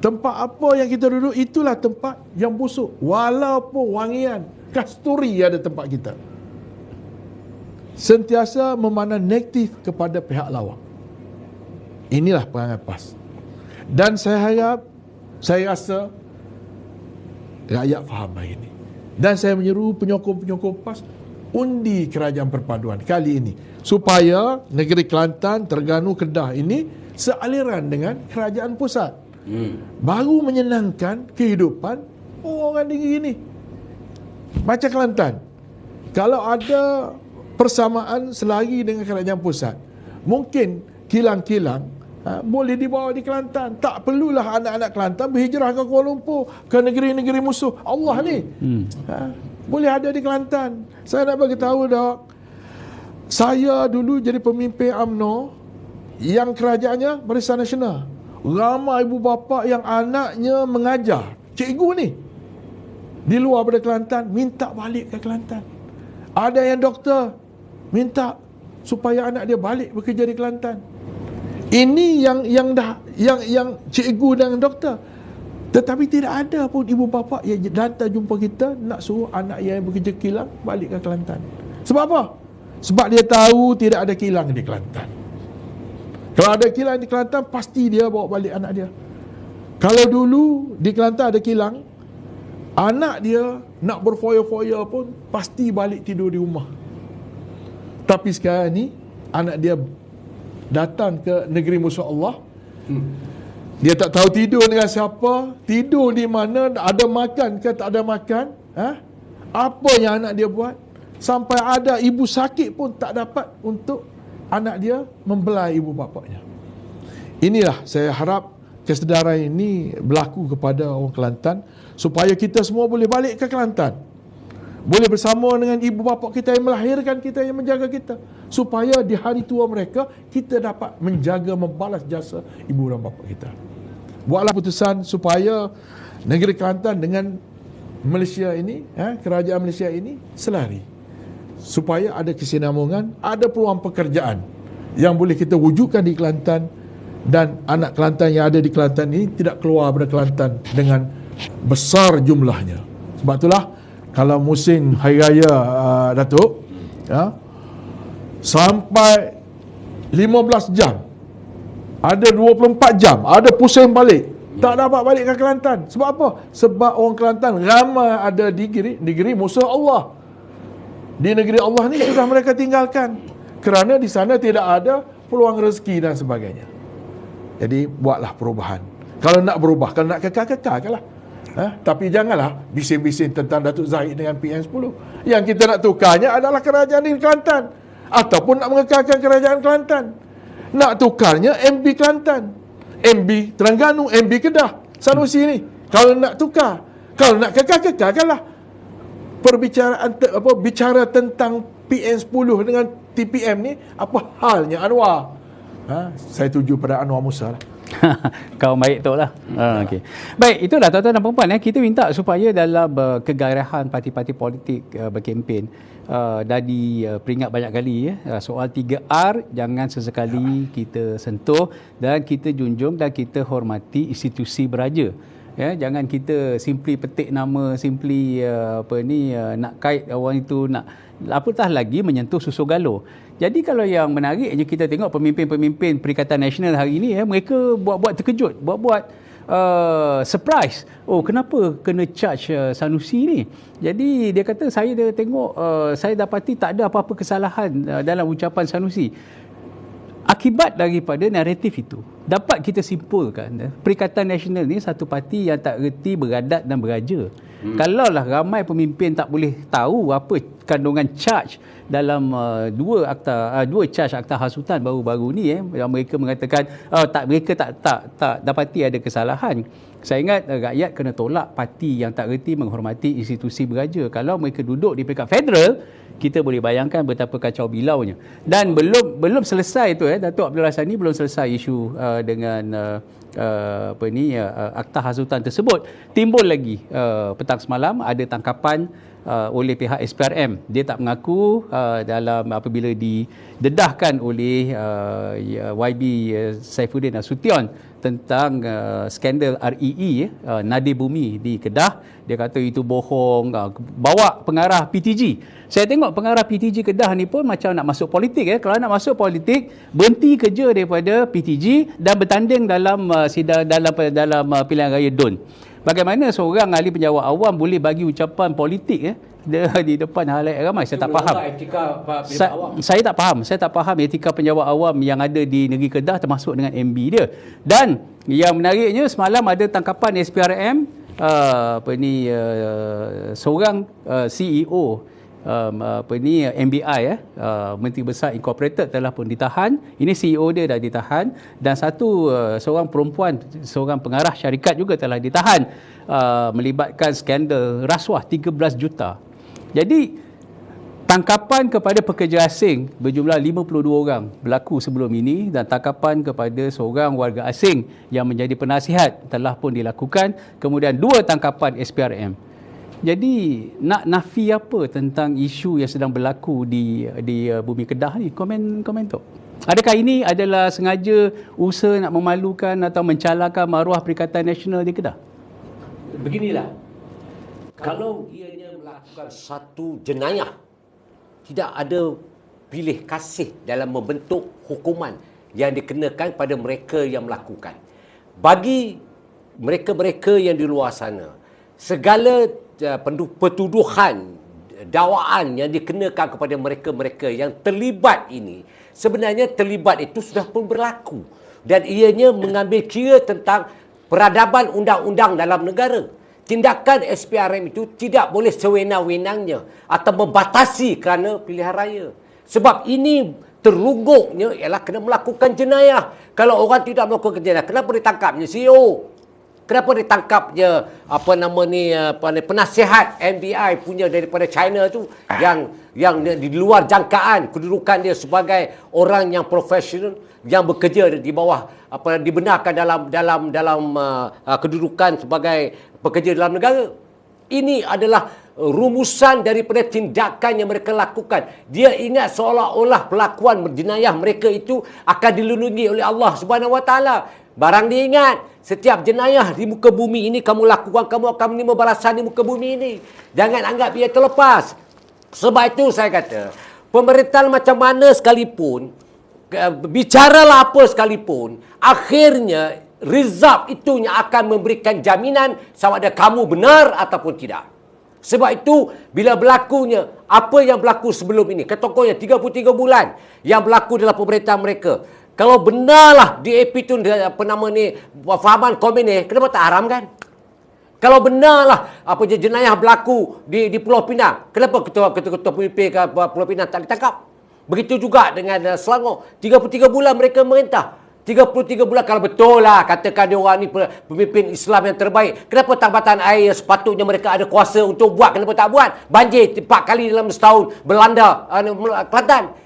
Tempat apa yang kita duduk, itulah tempat yang busuk, walaupun wangian kasturi ada tempat kita. Sentiasa memandang negatif kepada pihak lawan. Inilah perangai PAS. Dan saya rasa rakyat faham hari ini. Dan saya menyeru penyokong-penyokong PAS undi Kerajaan Perpaduan kali ini, supaya negeri Kelantan, Terengganu, Kedah ini sealiran dengan kerajaan pusat. Baru menyenangkan kehidupan orang negeri ini. Macam Kelantan, kalau ada persamaan selari dengan kerajaan pusat, mungkin kilang-kilang boleh dibawa di Kelantan. Tak perlulah anak-anak Kelantan berhijrah ke Kuala Lumpur, ke negeri-negeri musuh Allah ni. Boleh ada di Kelantan. Saya nak bagi tahu dok, saya dulu jadi pemimpin UMNO yang kerajaannya Barisan Nasional. Ramai ibu bapa yang anaknya mengajar, cikgu ni di luar pada Kelantan, minta balik ke Kelantan. Ada yang doktor minta supaya anak dia balik bekerja di Kelantan. Ini yang cikgu dan doktor. Tetapi tidak ada pun ibu bapa yang datang jumpa kita nak suruh anak yang bekerja kilang balik ke Kelantan. Sebab apa? Sebab dia tahu tidak ada kilang di Kelantan. Kalau ada kilang di Kelantan, pasti dia bawa balik anak dia. Kalau dulu di Kelantan ada kilang, anak dia nak berfoya-foya pun pasti balik tidur di rumah. Tapi sekarang ni anak dia datang ke negeri musuh Allah. Dia tak tahu tidur dengan siapa, tidur di mana, ada makan ke tak ada makan. Apa yang anak dia buat? Sampai ada ibu sakit pun tak dapat untuk anak dia membelai ibu bapanya. Inilah saya harap kesedaran ini berlaku kepada orang Kelantan, supaya kita semua boleh balik ke Kelantan, boleh bersama dengan ibu bapa kita yang melahirkan kita, yang menjaga kita, supaya di hari tua mereka kita dapat menjaga, membalas jasa ibu dan bapa kita. Buatlah putusan supaya negeri Kelantan dengan Malaysia ini, kerajaan Malaysia ini selari, supaya ada kesinambungan, ada peluang pekerjaan yang boleh kita wujudkan di Kelantan, dan anak Kelantan yang ada di Kelantan ini tidak keluar dari Kelantan dengan besar jumlahnya. Sebab itulah kalau musim Hari Raya Datuk, sampai 15 jam, ada 24 jam, ada pusing balik, tak dapat balik ke Kelantan. Sebab apa? Sebab orang Kelantan ramai ada di negeri musuh Allah. Di negeri Allah ni sudah mereka tinggalkan, kerana di sana tidak ada peluang rezeki dan sebagainya. Jadi buatlah perubahan. Kalau nak berubah, kalau nak kekal-kekalkanlah. Tapi janganlah bising-bising tentang Datuk Zahid dengan PN10. Yang kita nak tukarnya adalah kerajaan di Kelantan, ataupun nak mengekalkan kerajaan Kelantan. Nak tukarnya MB Kelantan, MB Terengganu, MB Kedah, Sanusi ni. Kalau nak tukar, kalau nak kekal-kekalkanlah. Perbicaraan bicara tentang PN10 dengan TPM ni, apa halnya Anwar? Saya tuju pada Anwar Musa lah. Kau baik tu lah. Okay. Baik, itulah tuan-tuan dan puan-puan, kita minta supaya dalam kegairahan parti-parti politik berkempen, dah diperingat banyak kali soal 3R jangan sesekali kita sentuh, dan kita junjung dan kita hormati institusi beraja. Jangan kita simply petik nama, simply nak kait orang itu, nak apatah lagi menyentuh susu galur. Jadi kalau yang menariknya kita tengok pemimpin-pemimpin Perikatan Nasional hari ini, mereka buat-buat terkejut, buat-buat surprise. Oh, kenapa kena charge Sanusi ni? Jadi dia kata, saya tengok, saya dapati tak ada apa-apa kesalahan dalam ucapan Sanusi. Akibat daripada naratif itu, dapat kita simpulkan Perikatan Nasional ni satu parti yang tak reti beradat dan beraja. Kalaulah ramai pemimpin tak boleh tahu apa kandungan charge dalam dua charge akta hasutan baru-baru ni yang mereka mengatakan mereka tak dapati ada kesalahan. Saya ingat rakyat kena tolak parti yang tak reti menghormati institusi beraja. Kalau mereka duduk di peringkat federal, kita boleh bayangkan betapa kacau bilaunya. Dan belum selesai tu Datuk Abdul Sani belum selesai isu dengan akta hasutan tersebut. Timbul lagi petang semalam ada tangkapan oleh pihak SPRM. Dia tak mengaku dalam apabila didedahkan oleh YB Saifuddin Nasution tentang skandal REE Nadi Bumi di Kedah. Dia kata itu bohong, bawa pengarah PTG. Saya tengok pengarah PTG Kedah ni pun macam nak masuk politik. Kalau nak masuk politik, berhenti kerja daripada PTG dan bertanding dalam sidang dalam pilihan raya DUN. Bagaimana seorang ahli penjawat awam boleh bagi ucapan politik di depan halayak ramai? Saya tak faham. Saya tak faham etika penjawat awam yang ada di negeri Kedah termasuk dengan MB dia. Dan yang menariknya semalam ada tangkapan SPRM seorang CEO MBI Menteri Besar Incorporated telah pun ditahan. Ini CEO dia dah ditahan dan seorang perempuan, seorang pengarah syarikat juga telah ditahan melibatkan skandal rasuah 13 juta. Jadi tangkapan kepada pekerja asing berjumlah 52 orang berlaku sebelum ini dan tangkapan kepada seorang warga asing yang menjadi penasihat telah pun dilakukan. Kemudian 2 tangkapan SPRM. Jadi nak nafi apa tentang isu yang sedang berlaku di bumi Kedah ni? Komen tu. Adakah ini adalah sengaja usaha nak memalukan atau mencalakan maruah Perikatan Nasional di Kedah? Beginilah. Kalau ianya melakukan satu jenayah, tidak ada pilih kasih dalam membentuk hukuman yang dikenakan pada mereka yang melakukan. Bagi mereka-mereka yang di luar sana, segala pertuduhan, dakwaan yang dikenakan kepada mereka-mereka yang terlibat ini, sebenarnya terlibat itu sudah pun berlaku dan ianya mengambil kira tentang peradaban undang-undang dalam negara. Tindakan SPRM itu tidak boleh sewenang-wenangnya atau membatasi kerana pilihan raya. Sebab ini terungguknya ialah kena melakukan jenayah. Kalau orang tidak melakukan jenayah, kenapa ditangkapnya CEO? Kenapa ditangkapnya penasihat MBI punya daripada China tu yang di luar jangkaan kedudukan dia sebagai orang yang profesional yang bekerja di bawah dibenarkan dalam kedudukan sebagai pekerja dalam negara. Ini adalah rumusan daripada tindakan yang mereka lakukan. Dia ingat seolah-olah pelakuan jenayah mereka itu akan dilindungi oleh Allah Subhanahu Wa Taala. Barang dia ingat, setiap jenayah di muka bumi ini kamu lakukan, kamu akan menerima balasan di muka bumi ini. Jangan anggap ia terlepas. Sebab itu saya kata, pemerintahan macam mana sekalipun, bicaralah apa sekalipun, akhirnya result itu yang akan memberikan jaminan sama ada kamu benar ataupun tidak. Sebab itu, bila berlakunya apa yang berlaku sebelum ini, contohnya 33 bulan yang berlaku dalam pemerintahan mereka, kalau benarlah DAP itu fahaman komunis, kenapa tak haramkan? Kalau benarlah jenayah berlaku di Pulau Pinang, kenapa ketua-ketua pemimpin Pulau Pinang tak ditangkap? Begitu juga dengan Selangor. 33 bulan mereka merintah. 33 bulan kalau betul lah katakan dia orang ni pemimpin Islam yang terbaik. Kenapa Tambatan Air yang sepatutnya mereka ada kuasa untuk buat, kenapa tak buat? Banjir 4 kali dalam setahun melanda Kelantan.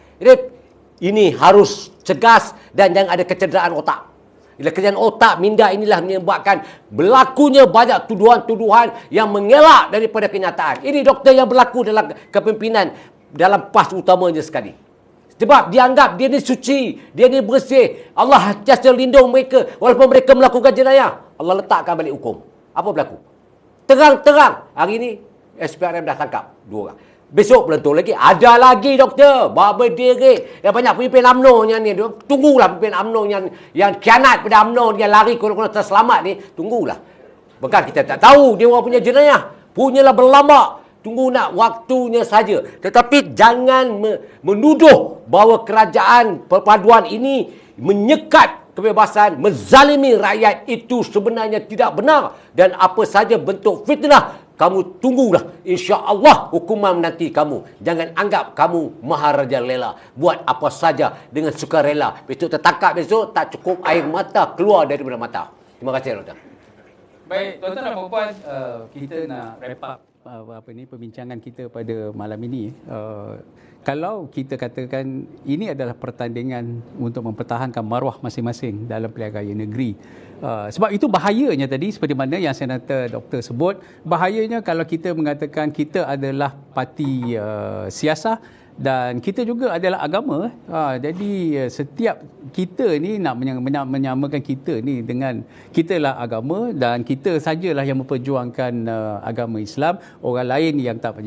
Ini harus cegas dan jangan ada kecederaan otak. Kecederaan otak minda inilah menyebabkan berlakunya banyak tuduhan-tuduhan yang mengelak daripada kenyataan. Ini doktor yang berlaku dalam kepimpinan dalam PAS utamanya sekali. Sebab dia anggap dia ni suci, dia ni bersih. Allah sentiasa lindung mereka walaupun mereka melakukan jenayah. Allah letakkan balik hukum. Apa berlaku? Terang-terang. Hari ini SPRM dah tangkap 2 orang. Besok belentur lagi. Ada lagi doktor. Bawa berdiri. Yang banyak pemimpin UMNO yang ni. Tunggulah pemimpin UMNO yang khianat pada UMNO, yang lari korang-korang terselamat ni. Tunggulah. Bukan kita tak tahu dia orang punya jenayah. Punyalah berlambak. Tunggu nak waktunya saja. Tetapi jangan menuduh bahawa kerajaan perpaduan ini menyekat kebebasan, menzalimi rakyat. Itu sebenarnya tidak benar. Dan apa saja bentuk fitnah kamu tunggulah. Insya-Allah hukuman menanti kamu. Jangan anggap kamu maharaja lela. Buat apa saja dengan sukarela. Besok tertangkap, besok tak cukup air mata keluar daripada mata. Terima kasih, Doktor. Baik, tuan-tuan dan puan-puan, kita nak wrap up perbincangan kita pada malam ini. Kalau kita katakan ini adalah pertandingan untuk mempertahankan maruah masing-masing dalam pilihan raya negeri. Sebab itu bahayanya tadi seperti mana yang Senator Doktor sebut, bahayanya kalau kita mengatakan kita adalah parti siasah dan kita juga adalah agama. Jadi setiap kita ni nak menyamakan kita ni dengan kita lah agama dan kita sajalah yang memperjuangkan agama Islam. Orang lain yang tak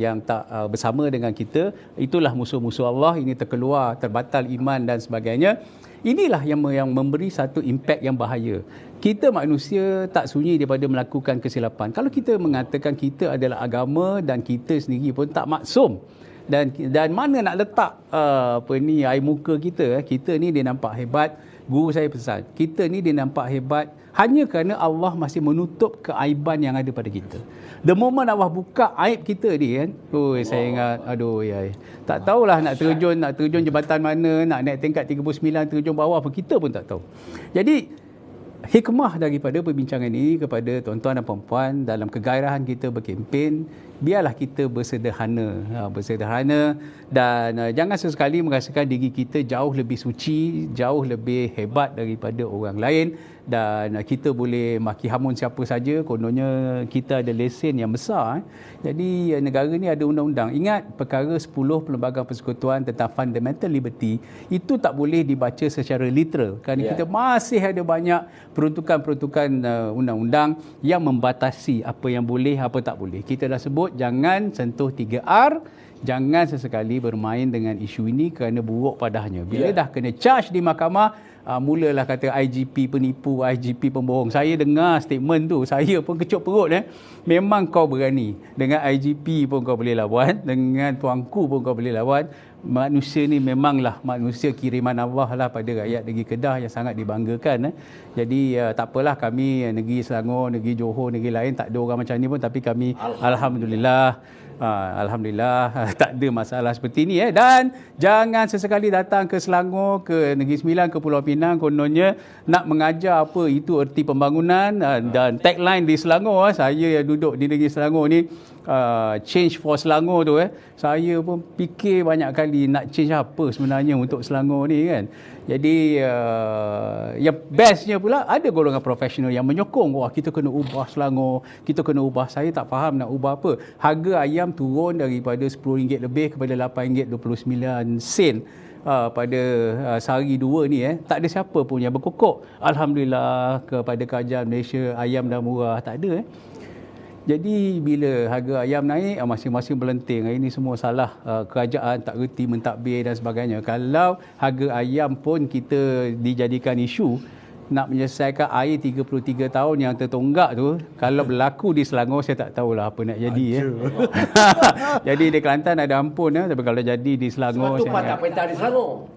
bersama dengan kita, itulah musuh-musuh Allah. Ini terkeluar, terbatal iman dan sebagainya. Inilah yang memberi satu impak yang bahaya. Kita manusia tak sunyi daripada melakukan kesilapan. Kalau kita mengatakan kita adalah agama dan kita sendiri pun tak maksum. Dan mana nak letak air muka kita. Kita ni dia nampak hebat. Guru saya pesan, kita ni dia nampak hebat hanya kerana Allah masih menutup keaiban yang ada pada kita. The moment Allah buka aib kita ni kan, saya ingat, tak tahulah nak terjun jabatan mana, nak naik tingkat 39 terjun bawah apa, kita pun tak tahu. Jadi hikmah daripada perbincangan ini kepada tuan-tuan dan puan-puan dalam kegairahan kita berkempen, biarlah kita bersederhana dan jangan sesekali merasakan diri kita jauh lebih suci, jauh lebih hebat daripada orang lain dan kita boleh maki hamun siapa saja, kononnya kita ada lesen yang besar. Jadi negara ni ada undang-undang. Ingat perkara 10 Perlembagaan Persekutuan tentang fundamental liberty itu tak boleh dibaca secara literal kerana kita masih ada banyak peruntukan-peruntukan undang-undang yang membatasi apa yang boleh, apa tak boleh. Kita dah sebut jangan sentuh 3R, jangan sesekali bermain dengan isu ini kerana buruk padahnya. Bila dah kena charge di mahkamah, mulalah kata IGP penipu, IGP pembohong. Saya dengar statement tu, saya pun kecut perut. Memang kau berani. Dengan IGP pun kau boleh lawan, dengan tuanku pun kau boleh lawan. Manusia ni memanglah manusia kiriman Allah lah pada rakyat negeri Kedah yang sangat dibanggakan. Jadi tak apalah, kami negeri Selangor, negeri Johor, negeri lain tak ada orang macam ni pun, tapi kami Alhamdulillah tak ada masalah seperti ini. Dan jangan sesekali datang ke Selangor, ke Negeri Sembilan, ke Pulau Pinang kononnya nak mengajar apa itu erti pembangunan. Dan tagline di Selangor, saya yang duduk di Negeri Selangor ni, change for Selangor tu, saya pun fikir banyak kali nak change apa sebenarnya untuk Selangor ni kan. Jadi yang bestnya pula ada golongan profesional yang menyokong, wah kita kena ubah Selangor, kita kena ubah. Saya tak faham nak ubah apa. Harga ayam turun daripada RM10 lebih kepada RM8.29 pada sehari dua ni. Tak ada siapa pun yang berkokok. Alhamdulillah kepada kerajaan Malaysia ayam dah murah, tak ada. Jadi bila harga ayam naik, masing-masing berlenting. Ini semua salah kerajaan, tak reti mentadbir dan sebagainya. Kalau harga ayam pun kita dijadikan isu, nak menyelesaikan air 33 tahun yang tertonggak tu, kalau berlaku di Selangor saya tak tahulah apa nak jadi. Jadi di Kelantan ada ampun, tapi kalau jadi di Selangor, sebab tu tak perintah di Selangor.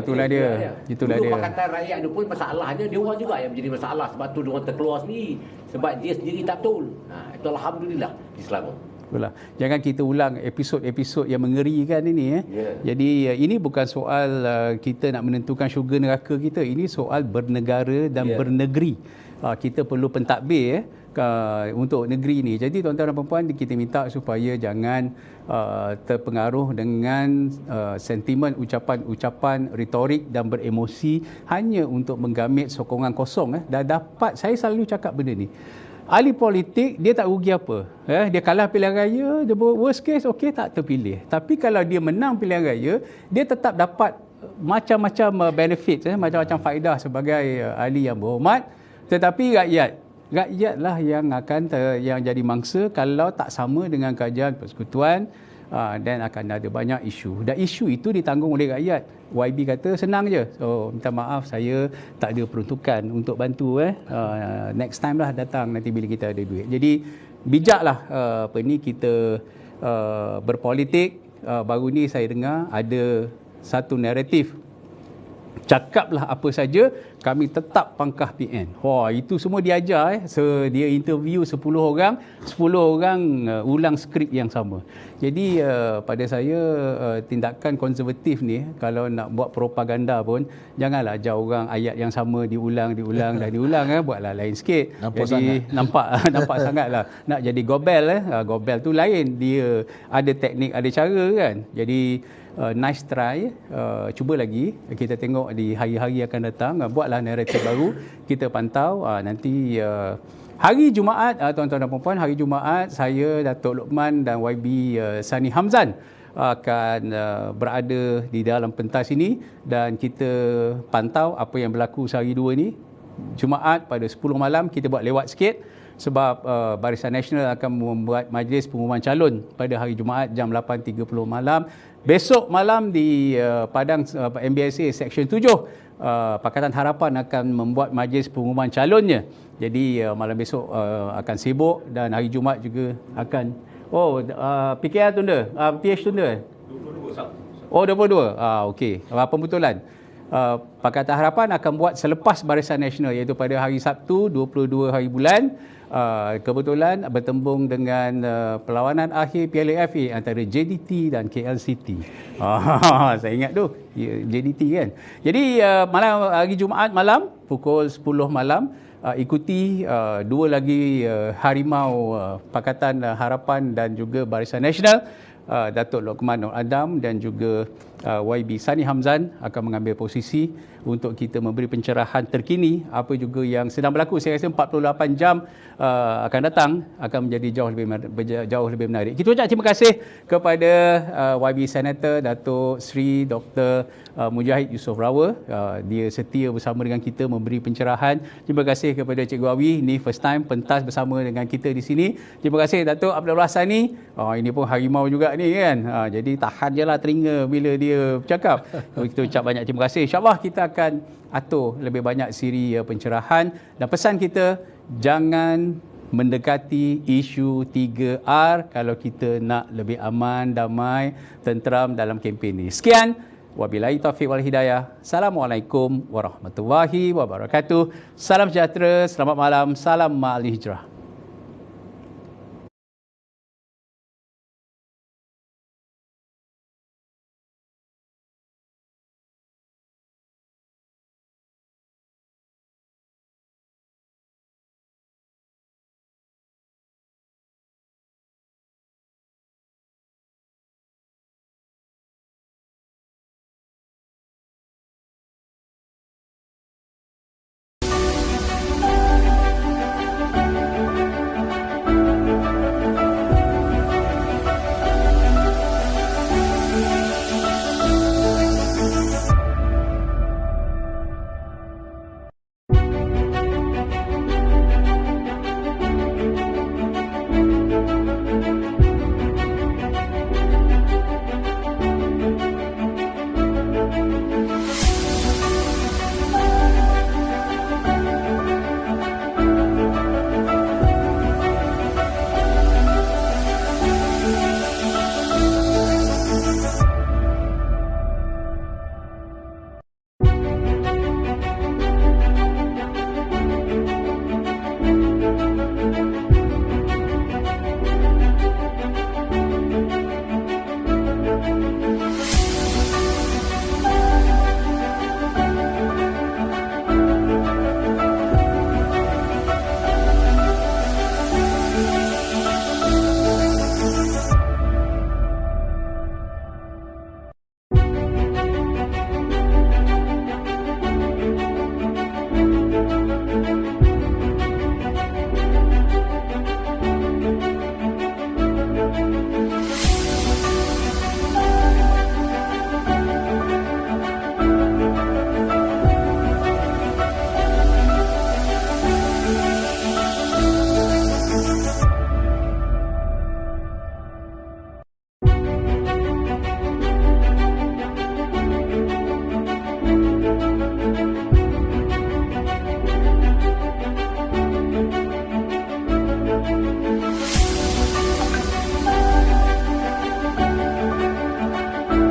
Itulah dia. Itulah dia. Pakatan rakyat tu pun masalahnya dia orang juga yang menjadi masalah, sebab tu dia orang terkeluar sendiri, sebab dia sendiri tak betul. Itu alhamdulillah di Selangor. Itulah. Jangan kita ulang episod-episod yang mengerikan ini. Jadi ini bukan soal kita nak menentukan syurga neraka kita. Ini soal bernegara dan bernegeri. Kita perlu pentadbir untuk negeri ini. Jadi tuan-tuan dan puan-puan, kita minta supaya jangan terpengaruh dengan sentimen ucapan-ucapan retorik dan beremosi hanya untuk menggamit sokongan kosong. Dah dapat, saya selalu cakap benda ni. Ahli politik, dia tak rugi apa. Dia kalah pilihan raya, the worst case, okey, tak terpilih. Tapi kalau dia menang pilihan raya, dia tetap dapat macam-macam benefit, macam-macam faedah sebagai ahli yang berhormat. Tetapi rakyatlah yang akan yang jadi mangsa kalau tak sama dengan kerajaan persekutuan. Dan akan ada banyak isu. Dan isu itu ditanggung oleh rakyat. YB kata senang je. Minta maaf, saya tak ada peruntukan untuk bantu. Next time lah datang nanti bila kita ada duit. Jadi bijaklah kita berpolitik. Baru ni saya dengar ada satu naratif. Cakaplah apa saja kami tetap pangkah PN. Wah, itu semua diajar. Dia interview 10 orang, 10 orang ulang skrip yang sama. Jadi pada saya tindakan konservatif ni, kalau nak buat propaganda pun, janganlah ajar orang ayat yang sama diulang dan diulang. Buatlah lain sikit. Nampak jadi nampak sangatlah. Nak jadi gobel, gobel tu lain. Dia ada teknik, ada cara kan. Jadi nice try, cuba lagi, kita tengok di hari-hari akan datang, buatlah naratif baru, kita pantau. Nanti hari Jumaat, tuan-tuan dan puan-puan, hari Jumaat saya, Datuk Lokman dan YB Sani Hamzan akan berada di dalam pentas ini dan kita pantau apa yang berlaku sehari dua ni. Jumaat pada 10 malam kita buat lewat sikit sebab Barisan Nasional akan membuat majlis pengumuman calon pada hari Jumaat jam 8.30 malam. Besok malam di Padang MBSA Seksyen 7, Pakatan Harapan akan membuat majlis pengumuman calonnya. Jadi malam besok akan sibuk dan hari Jumaat juga akan PKR tunda, PH tunda. 22. Oh, 22. Okey. Pembetulan. Pakatan Harapan akan buat selepas Barisan Nasional iaitu pada hari Sabtu 22 hari bulan. Kebetulan bertembung dengan perlawanan akhir Piala FA antara JDT dan KLCT. Saya ingat tu JDT kan. Jadi malam hari Jumaat malam pukul 10 malam ikuti dua lagi harimau Pakatan Harapan dan juga Barisan Nasional. Datuk Lokman Nur Adam dan juga YB Sani Hamzan akan mengambil posisi untuk kita memberi pencerahan terkini apa juga yang sedang berlaku. Saya rasa 48 jam akan datang akan menjadi jauh lebih menarik. Kita ucap terima kasih kepada YB Senator Datuk Seri Dr. Mujahid Yusof Rawa. Dia setia bersama dengan kita memberi pencerahan. Terima kasih kepada Cikgu Awi, ini first time pentas bersama dengan kita di sini. Terima kasih Datuk Abdullah Sani. Ini pun harimau juga ni kan. Jadi tahan je lah telinga bila dia bercakap. Kita ucap banyak terima kasih. InsyaAllah kita akan atur lebih banyak siri pencerahan. Dan pesan kita, jangan mendekati isu 3R kalau kita nak lebih aman, damai, tenteram dalam kempen ini. Sekian. Wabillahi taufiq wal hidayah. Assalamualaikum warahmatullahi wabarakatuh. Salam sejahtera, selamat malam, salam ma'al hijrah.